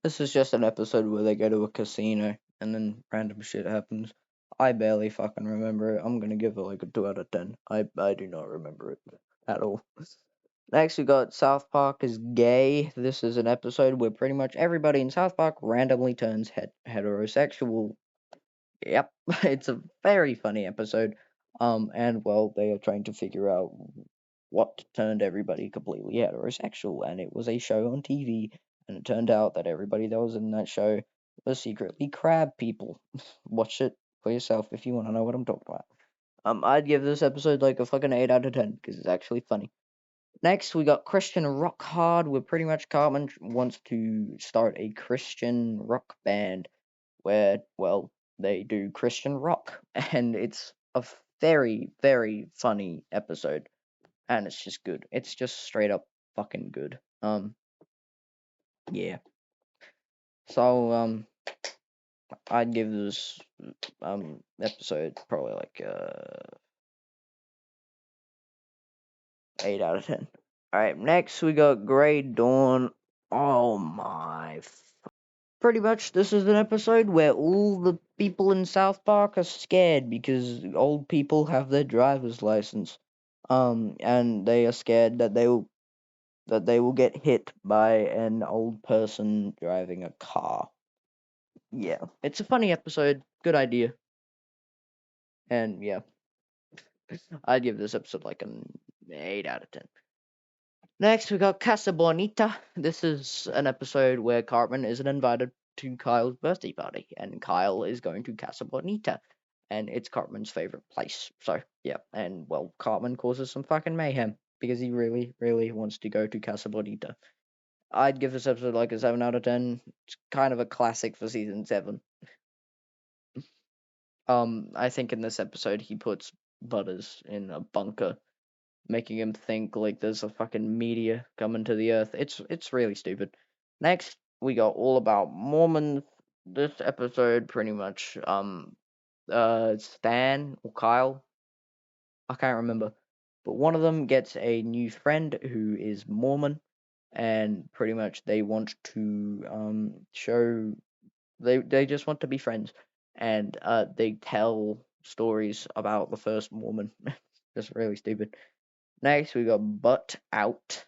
This is just an episode where they go to a casino and then random shit happens. I barely fucking remember it. I'm gonna give it like a 2 out of 10. I do not remember it at all. Next, we got South Park is Gay. This is an episode where pretty much everybody in South Park randomly turns heterosexual. Yep, it's a very funny episode. And well, they are trying to figure out what turned everybody completely heterosexual, and it was a show on TV, and it turned out that everybody that was in that show was secretly crab people. Watch it for yourself if you want to know what I'm talking about. I'd give this episode like a fucking 8 out of 10 because it's actually funny. Next, we got Christian Rock Hard, where pretty much Cartman wants to start a Christian rock band where, well, they do Christian rock, and it's a very, very funny episode, and it's just good. It's just straight up fucking good. Yeah. So, I'd give this episode probably like 8 out of 10. Alright, next we got Grey Dawn. Oh my. Pretty much, this is an episode where all the people in South Park are scared because old people have their driver's license. And they are scared that they will get hit by an old person driving a car. Yeah, it's a funny episode. Good idea. And yeah, I'd give this episode like an 8 out of 10. Next, we got Casa Bonita. This is an episode where Cartman isn't invited to Kyle's birthday party, and Kyle is going to Casa Bonita, and it's Cartman's favorite place. So, yeah, and well, Cartman causes some fucking mayhem because he really, really wants to go to Casa Bonita. I'd give this episode like a 7 out of 10. It's kind of a classic for season 7. I think in this episode he puts Butters in a bunker, making him think like there's a fucking meteor coming to the earth. It's really stupid. Next, we got All About Mormons. This episode pretty much Stan or Kyle, I can't remember, but one of them gets a new friend who is Mormon, and pretty much they want to show they just want to be friends, and they tell stories about the first Mormon. Just really stupid. Next, we got Butt Out.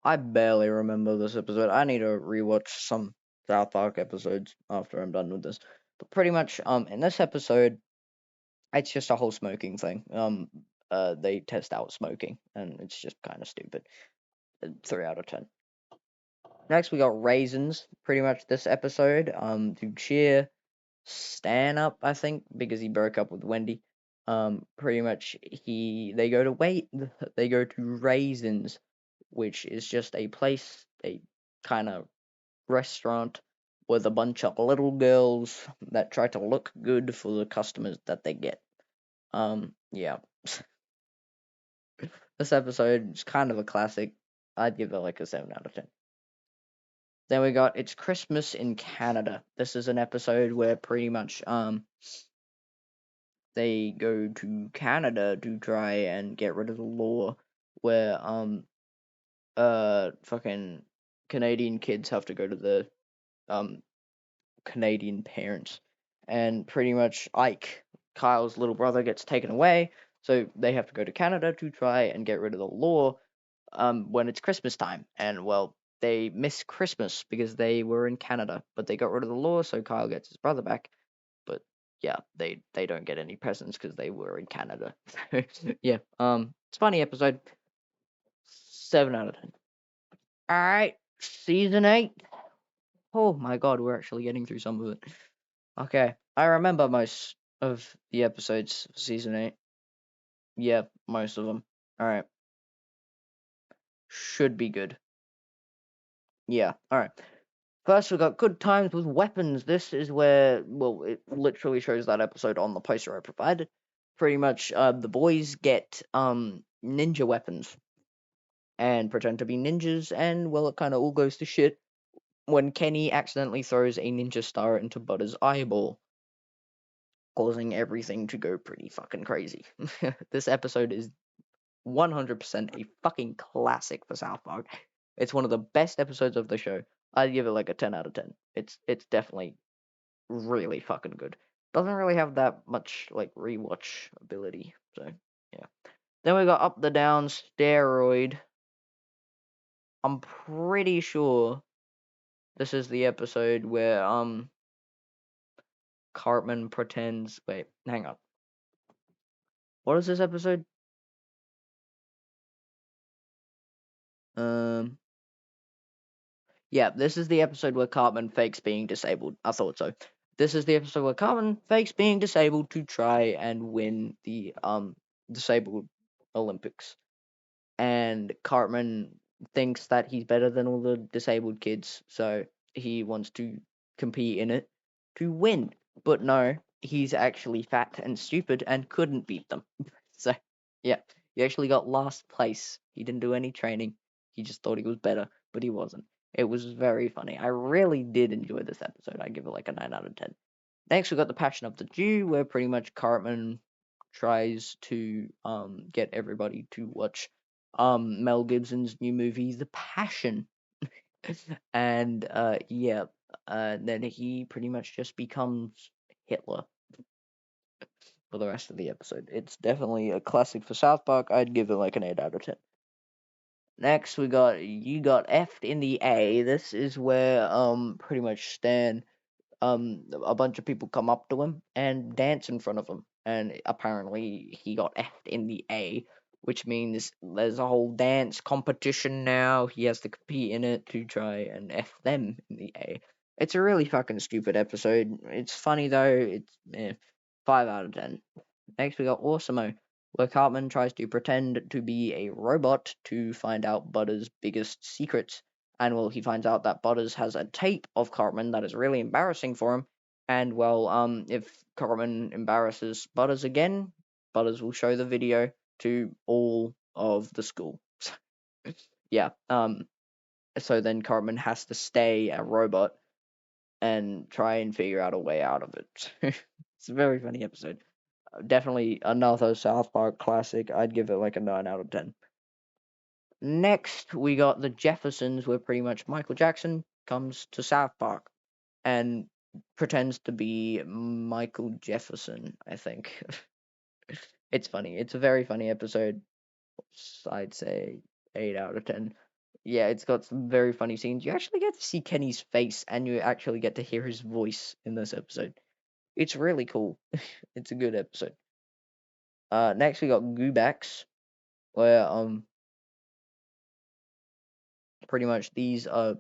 I barely remember this episode. I need to rewatch some South Park episodes after I'm done with this. But pretty much, in this episode, it's just a whole smoking thing. They test out smoking, and it's just kind of stupid. 3 out of 10. Next, we got Raisins. Pretty much this episode, to cheer Stan up, I think, because he broke up with Wendy. Pretty much they go to they go to Raisins, which is just a place, a kind of restaurant with a bunch of little girls that try to look good for the customers that they get. Yeah. This episode is kind of a classic. I'd give it like a 7 out of 10. Then we got It's Christmas in Canada. This is an episode where pretty much they go to Canada to try and get rid of the law where fucking Canadian kids have to go to the Canadian parents, and pretty much Ike, Kyle's little brother, gets taken away, so they have to go to Canada to try and get rid of the law when it's Christmas time. And well, they miss Christmas because they were in Canada, but they got rid of the law, so Kyle gets his brother back. But yeah, they don't get any presents because they were in Canada. Yeah, it's a funny episode. 7 out of 10. All right, season 8. Oh my god, we're actually getting through some of it. Okay, I remember most of the episodes of season 8. Yeah, most of them. All right, should be good. Yeah, all right. First, we got Good Times with Weapons. This is where, well, it literally shows that episode on the poster I provided. Pretty much, the boys get ninja weapons and pretend to be ninjas, and well, it kind of all goes to shit when Kenny accidentally throws a ninja star into Butter's eyeball, causing everything to go pretty fucking crazy. This episode is 100% a fucking classic for South Park. It's one of the best episodes of the show. I'd give it like a 10 out of 10. It's definitely really fucking good. Doesn't really have that much like rewatch ability. So yeah. Then we got Up the Down Steroid. I'm pretty sure this is the episode where Cartman pretends. Wait, hang on. What is this episode? Um, yeah, this is the episode where Cartman fakes being disabled. I thought so. This is the episode where Cartman fakes being disabled to try and win the disabled Olympics. And Cartman thinks that he's better than all the disabled kids, so he wants to compete in it to win. But no, he's actually fat and stupid and couldn't beat them. So, yeah, he actually got last place. He didn't do any training. He just thought he was better, but he wasn't. It was very funny. I really did enjoy this episode. I give it like a 9 out of 10. Next, we got The Passion of the Jew, where pretty much Cartman tries to get everybody to watch Mel Gibson's new movie, The Passion. And yeah, then he pretty much just becomes Hitler for the rest of the episode. It's definitely a classic for South Park. I'd give it like an 8 out of 10. Next, we got You Got F'd in the A. This is where pretty much Stan, a bunch of people come up to him and dance in front of him, and apparently he got F'd in the A, which means there's a whole dance competition now. He has to compete in it to try and F them in the A. It's a really fucking stupid episode. It's funny though. It's 5 out of 10. Next, we got Awesomeo, where Cartman tries to pretend to be a robot to find out Butters' biggest secrets. And well, he finds out that Butters has a tape of Cartman that is really embarrassing for him. And well, if Cartman embarrasses Butters again, Butters will show the video to all of the school. Yeah. So then Cartman has to stay a robot and try and figure out a way out of it. It's a very funny episode. Definitely another South Park classic. I'd give it like a 9 out of 10. Next, we got the Jeffersons, where pretty much Michael Jackson comes to South Park and pretends to be Michael Jefferson, I think. It's funny. It's a very funny episode. I'd say 8 out of 10. Yeah, it's got some very funny scenes. You actually get to see Kenny's face and you actually get to hear his voice in this episode. It's really cool. It's a good episode. Next we got Goobax, where pretty much these so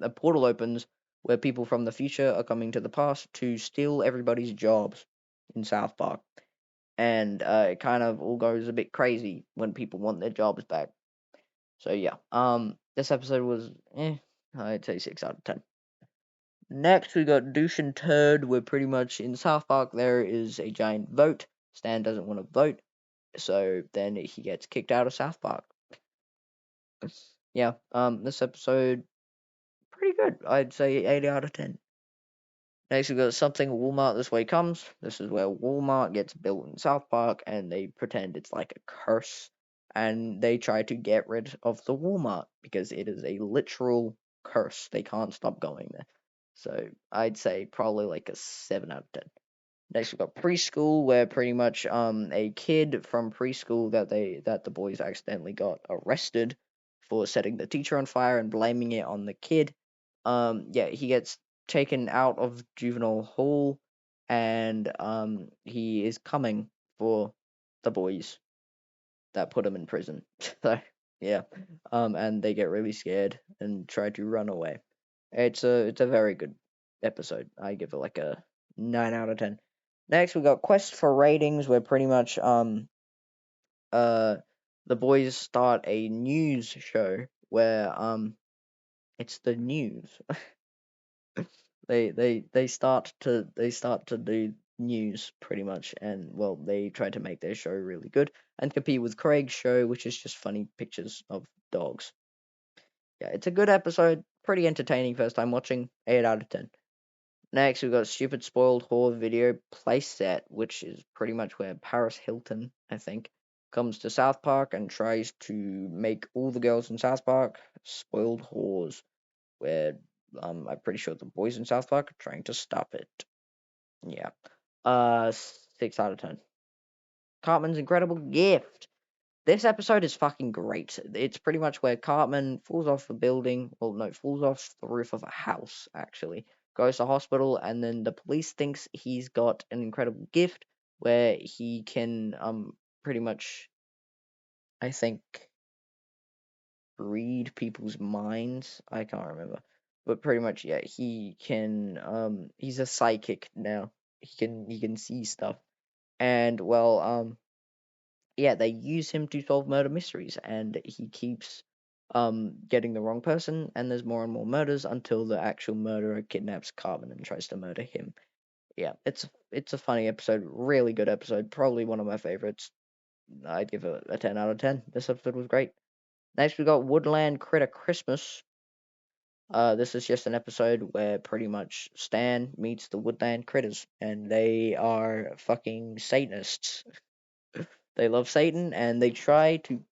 a portal opens where people from the future are coming to the past to steal everybody's jobs in South Park. And it kind of all goes a bit crazy when people want their jobs back. So yeah, this episode was I'd say 6 out of 10. Next, we got Douche and Turd, where pretty much in South Park there is a giant vote. Stan doesn't want to vote, so then he gets kicked out of South Park. Yeah, this episode pretty good. I'd say 8 out of 10. Next, we got Something Walmart This Way Comes. This is where Walmart gets built in South Park, and they pretend it's like a curse, and they try to get rid of the Walmart because it is a literal curse. They can't stop going there. So I'd say probably like a 7 out of 10. Next we got preschool, where pretty much a kid from preschool that the boys accidentally got arrested for setting the teacher on fire and blaming it on the kid. Yeah, he gets taken out of juvenile hall, and he is coming for the boys that put him in prison. So yeah, and they get really scared and try to run away. It's a very good episode. I give it like a 9 out of 10. Next, we got Quest for Ratings, where pretty much uh the boys start a news show where it's the news. They start to do news pretty much, and well, they try to make their show really good and compete with Craig's show, which is just funny pictures of dogs. Yeah, it's a good episode, pretty entertaining first time watching, 8 out of 10. Next, we've got Stupid Spoiled Whore Video Playset, which is pretty much where Paris Hilton, I think, comes to South Park and tries to make all the girls in South Park spoiled whores, where I'm pretty sure the boys in South Park are trying to stop it. Yeah. 6 out of 10. Cartman's Incredible Gift. This episode is fucking great. It's pretty much where Cartman falls off a building. Well, no, falls off the roof of a house, actually. Goes to hospital, and then the police thinks he's got an incredible gift where he can, pretty much, I think, read people's minds. I can't remember. But pretty much, yeah, he can, he's a psychic now. He can see stuff. And, well, yeah, they use him to solve murder mysteries, and he keeps getting the wrong person, and there's more and more murders until the actual murderer kidnaps Carmen and tries to murder him. Yeah, it's a funny episode, really good episode, probably one of my favorites. I'd give it a 10 out of 10. This episode was great. Next we got Woodland Critter Christmas. This is just an episode where pretty much Stan meets the Woodland Critters, and they are fucking Satanists. They love Satan, and they try to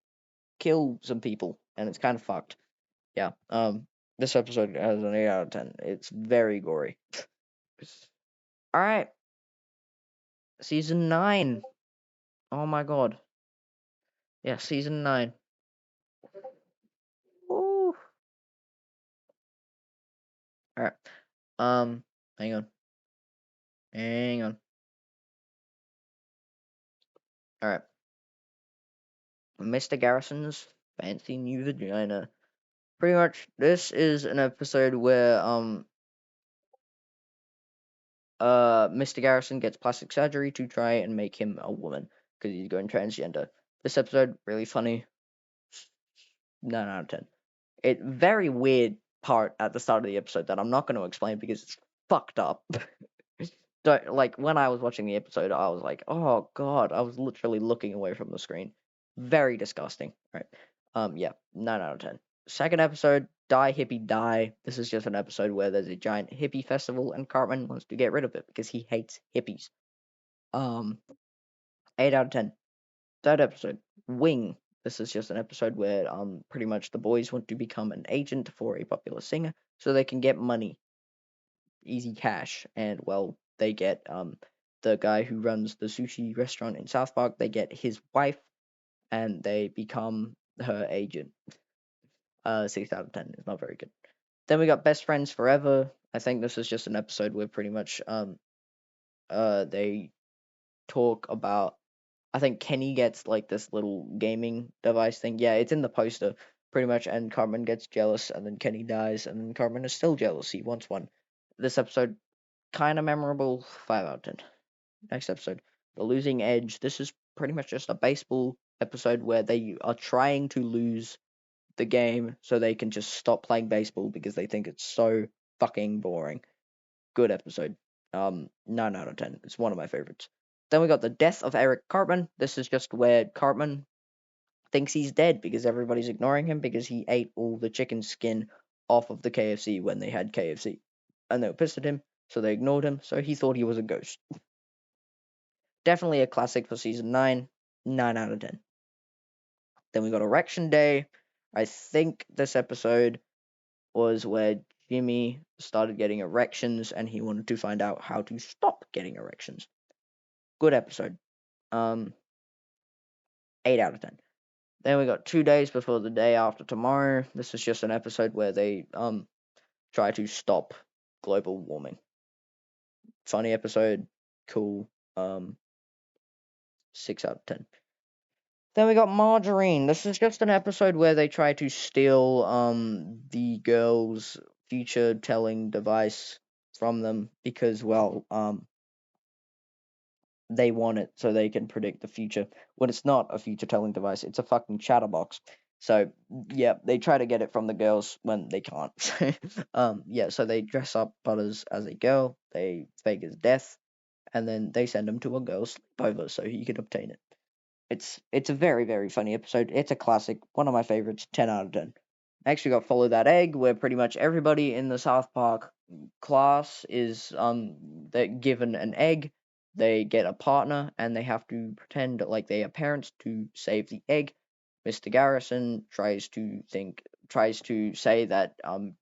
kill some people, and it's kind of fucked. Yeah. This episode has an 8 out of 10. It's very gory. All right, season 9. Oh my god. Yeah, season 9. Ooh. All right. Hang on. Hang on. All right. Mr. Garrison's fancy new vagina. Pretty much, this is an episode where Mr. Garrison gets plastic surgery to try and make him a woman because he's going transgender. This episode really funny. 9 out of 10. It very weird part at the start of the episode that I'm not going to explain because it's fucked up. Like when I was watching the episode, I was like, "Oh God!" I was literally looking away from the screen. Very disgusting. Right? Yeah, 9 out of 10. Second episode, Die Hippie Die. This is just an episode where there's a giant hippie festival and Cartman wants to get rid of it because he hates hippies. 8 out of 10. Third episode, Wing. This is just an episode where pretty much the boys want to become an agent for a popular singer so they can get money, easy cash, and well, they get the guy who runs the sushi restaurant in South Park. They get his wife, and they become her agent. 6 out of 10 is not very good. Then we got Best Friends Forever. I think this is just an episode where pretty much they talk about. I think Kenny gets like this little gaming device thing. Yeah, it's in the poster pretty much, and Cartman gets jealous, and then Kenny dies, and then Cartman is still jealous. He wants one. This episode kind of memorable. 5 out of 10. Next episode, The Losing Edge. This is pretty much just a baseball episode where they are trying to lose the game so they can just stop playing baseball because they think it's so fucking boring. Good episode. 9 out of 10. It's one of my favorites. Then we got The Death of Eric Cartman. This is just where Cartman thinks he's dead because everybody's ignoring him because he ate all the chicken skin off of the KFC when they had KFC. And they were pissed at him, so they ignored him, so he thought he was a ghost. Definitely a classic for season 9. 9 out of 10. Then we got Erection Day. I think this episode was where Jimmy started getting erections and he wanted to find out how to stop getting erections. Good episode. 8 out of 10. Then we got 2 days before the day after tomorrow. This is just an episode where they try to stop global warming. Funny episode, cool. 6 out of 10. Then we got Margarine. This is just an episode where they try to steal the girl's future telling device from them because they want it so they can predict the future. When it's not a future telling device, it's a fucking chatterbox. So yeah, they try to get it from the girls when they can't. Yeah, so they dress up Butters as a girl, they fake his death, and then they send him to a girl's sleepover so he can obtain it. It's a very, very funny episode. It's a classic, one of my favorites, 10 out of 10. Next we got Follow That Egg, where pretty much everybody in the South Park class is they're given an egg, they get a partner, and they have to pretend like they are parents to save the egg. Mr. Garrison tries to say that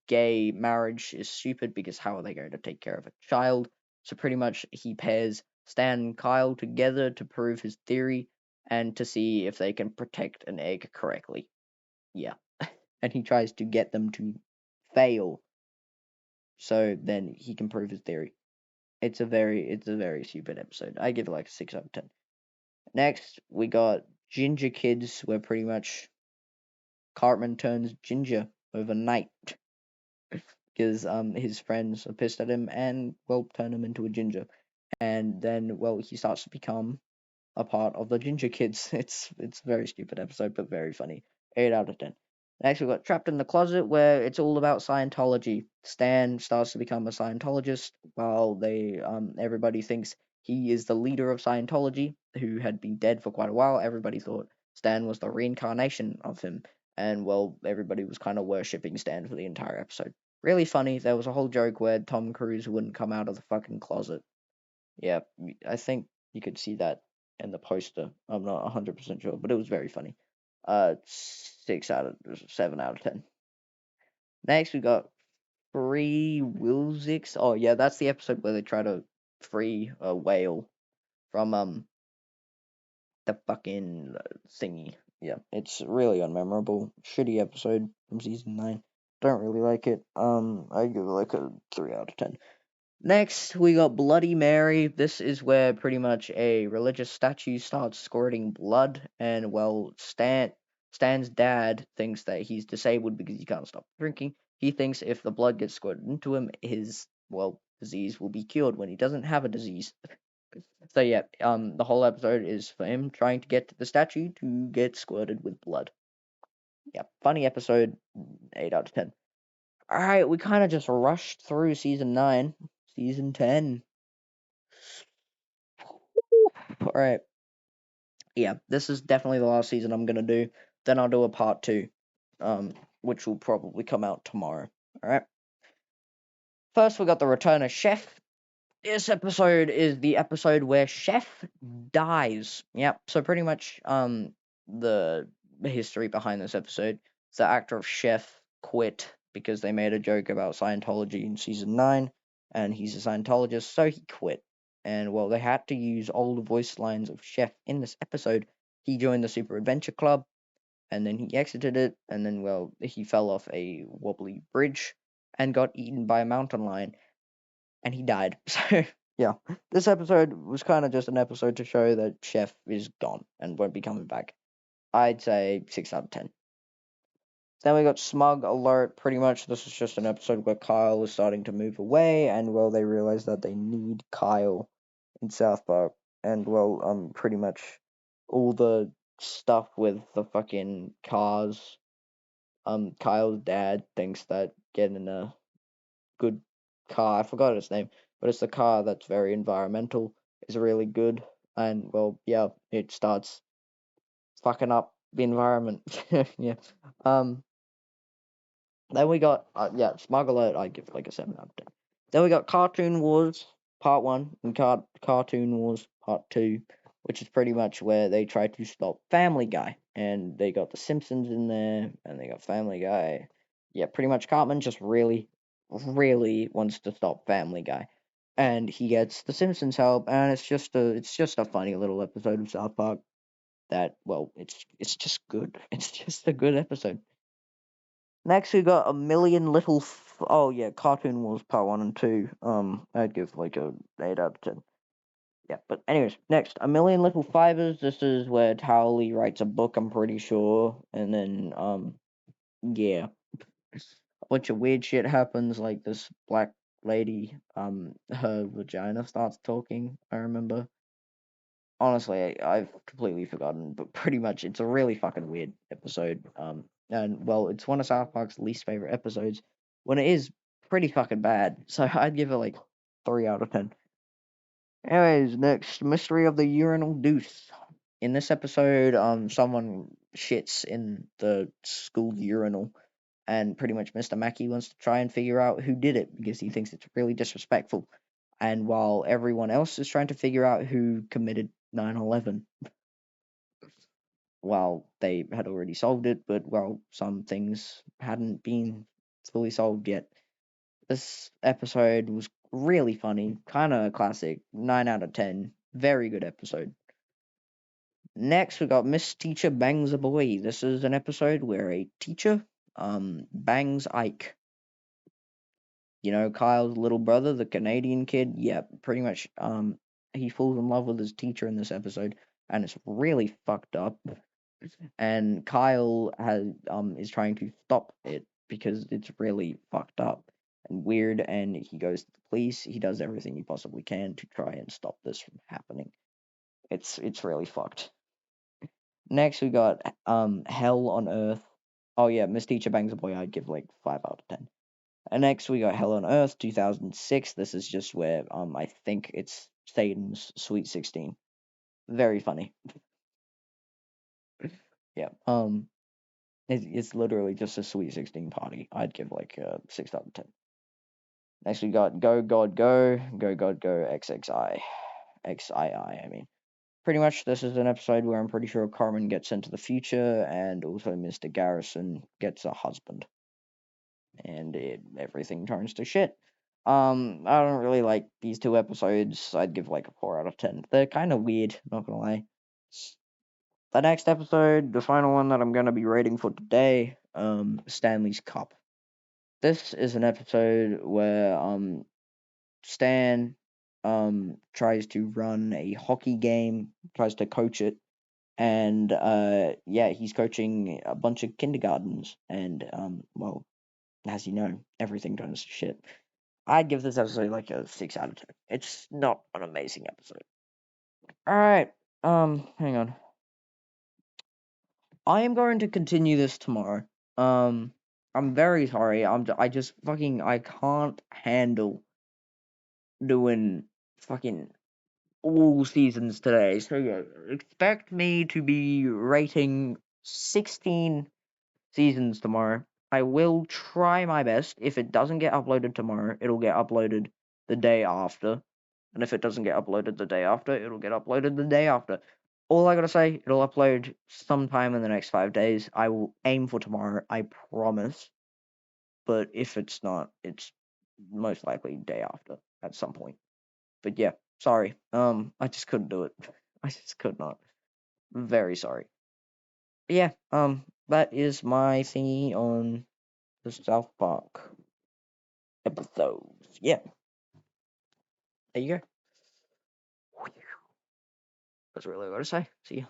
gay marriage is stupid because how are they going to take care of a child? So pretty much he pairs Stan and Kyle together to prove his theory and to see if they can protect an egg correctly. Yeah. And he tries to get them to fail so then he can prove his theory. It's a very stupid episode. I give it like a 6 out of 10. Next, we got Ginger Kids, where pretty much Cartman turns ginger overnight because his friends are pissed at him and well turn him into a ginger. And then well he starts to become a part of the Ginger Kids. It's a very stupid episode, but very funny. 8 out of 10. Next, we got Trapped in the Closet, where it's all about Scientology. Stan starts to become a Scientologist, while everybody thinks he is the leader of Scientology, who had been dead for quite a while. Everybody thought Stan was the reincarnation of him, and well, everybody was kind of worshipping Stan for the entire episode. Really funny. There was a whole joke where Tom Cruise wouldn't come out of the fucking closet. Yeah, I think you could see that in the poster. I'm not 100% sure, but it was very funny. 7 out of 10. Next, we got Free Wilzix. Oh yeah, that's the episode where they try to free a whale from the fucking thingy. Yeah, it's really unmemorable. Shitty episode from season 9. Don't really like it. I give it like a 3 out of 10. Next, we got Bloody Mary. This is where pretty much a religious statue starts squirting blood, and well, Stan's dad thinks that he's disabled because he can't stop drinking. He thinks if the blood gets squirted into him, his disease will be cured when he doesn't have a disease. So yeah, the whole episode is for him trying to get to the statue to get squirted with blood. Yeah, funny episode. 8 out of 10. All right, we kind of just rushed through season 9, season 10. All right. Yeah, this is definitely the last season I'm gonna do. Then I'll do a part 2, which will probably come out tomorrow. All right. First, we got the return of Chef. This episode is the episode where Chef dies. Yep. So pretty much, the history behind this episode. The actor of Chef quit because they made a joke about Scientology in season 9, and he's a Scientologist, so he quit. And well, they had to use all the voice lines of Chef in this episode. He joined the Super Adventure Club, and then he exited it, and then, well, he fell off a wobbly bridge and got eaten by a mountain lion, and he died. So, yeah, this episode was kind of just an episode to show that Chef is gone and won't be coming back. I'd say 6 out of 10. Then we got Smug Alert. Pretty much, this is just an episode where Kyle is starting to move away, and well, they realize that they need Kyle in South Park, and well, pretty much all the stuff with the fucking cars. Kyle's dad thinks that getting a good car, I forgot its name, but it's the car that's very environmental, is really good, and well, yeah, it starts fucking up the environment. Yeah. Um, then we got Smug Alert. I give like a 7 out of 10. Then we got Cartoon Wars Part 1 and Cartoon Wars Part 2, which is pretty much where they try to stop Family Guy, and they got The Simpsons in there, and they got Family Guy. Yeah, pretty much Cartman just really, really wants to stop Family Guy, and he gets The Simpsons help, and it's just a funny little episode of South Park that, well, it's just good. It's just a good episode. Next, we got a million little. Oh yeah, Cartoon Wars Part 1 and 2. I'd give like a 8 out of 10. Yeah, but anyways, next, A Million Little Fibers. This is where Towley writes a book, I'm pretty sure, and then yeah, a bunch of weird shit happens. Like this black lady, her vagina starts talking. I remember. Honestly, I've completely forgotten, but pretty much it's a really fucking weird episode. And well, it's one of South Park's least favorite episodes when it is pretty fucking bad. So I'd give it like 3 out of 10. Anyways, next, Mystery of the Urinal Deuce. In this episode, someone shits in the school urinal, and pretty much Mr. Mackey wants to try and figure out who did it because he thinks it's really disrespectful. And while everyone else is trying to figure out who committed 9/11, well, they had already solved it, but well, some things hadn't been fully solved yet. This episode was really funny, kind of classic, 9 out of 10. Very good episode. Next, we got Miss Teacher Bangs a Boy. This is an episode where a teacher bangs Ike. You know, Kyle's little brother, the Canadian kid. Yeah, pretty much. He falls in love with his teacher in this episode, and it's really fucked up. And Kyle is trying to stop it because it's really fucked up and weird. And he goes to the police. He does everything he possibly can to try and stop this from happening. It's really fucked. Next, we got Hell on Earth. Oh yeah, Miss Teacher Bangs a Boy. I'd give like 5 out of 10. And next we got Hell on Earth 2006. This is just where I think it's Satan's Sweet 16. Very funny. Yeah. It's literally just a Sweet 16 party. I'd give like 6 out of 10. Next we got Go God Go, Go God Go XXI, XII. I mean, pretty much this is an episode where I'm pretty sure Carmen gets into the future, and also Mr. Garrison gets a husband, and everything turns to shit. I don't really like these two episodes. I'd give like a 4 out of 10. They're kind of weird, not gonna lie. The next episode, the final one that I'm gonna be rating for today, Stanley's Cup. This is an episode where Stan tries to run a hockey game, tries to coach it, and yeah, he's coaching a bunch of kindergartens, and well, as you know, everything turns to shit. I'd give this episode like a 6 out of 10. It's not an amazing episode. Alright, hang on. I am going to continue this tomorrow. I'm very sorry. I just fucking I can't handle doing fucking all seasons today. So yeah, expect me to be rating 16 seasons tomorrow. I will try my best. If it doesn't get uploaded tomorrow, it'll get uploaded the day after. And if it doesn't get uploaded the day after, it'll get uploaded the day after. all I gotta say, it'll upload sometime in the next 5 days. I will aim for tomorrow, I promise. But if it's not, it's most likely day after at some point. But yeah, sorry. I just couldn't do it. I just could not. Very sorry. But yeah, that is my thingy on the South Park episodes. Yeah, there you go. That's really what I gotta say. See ya.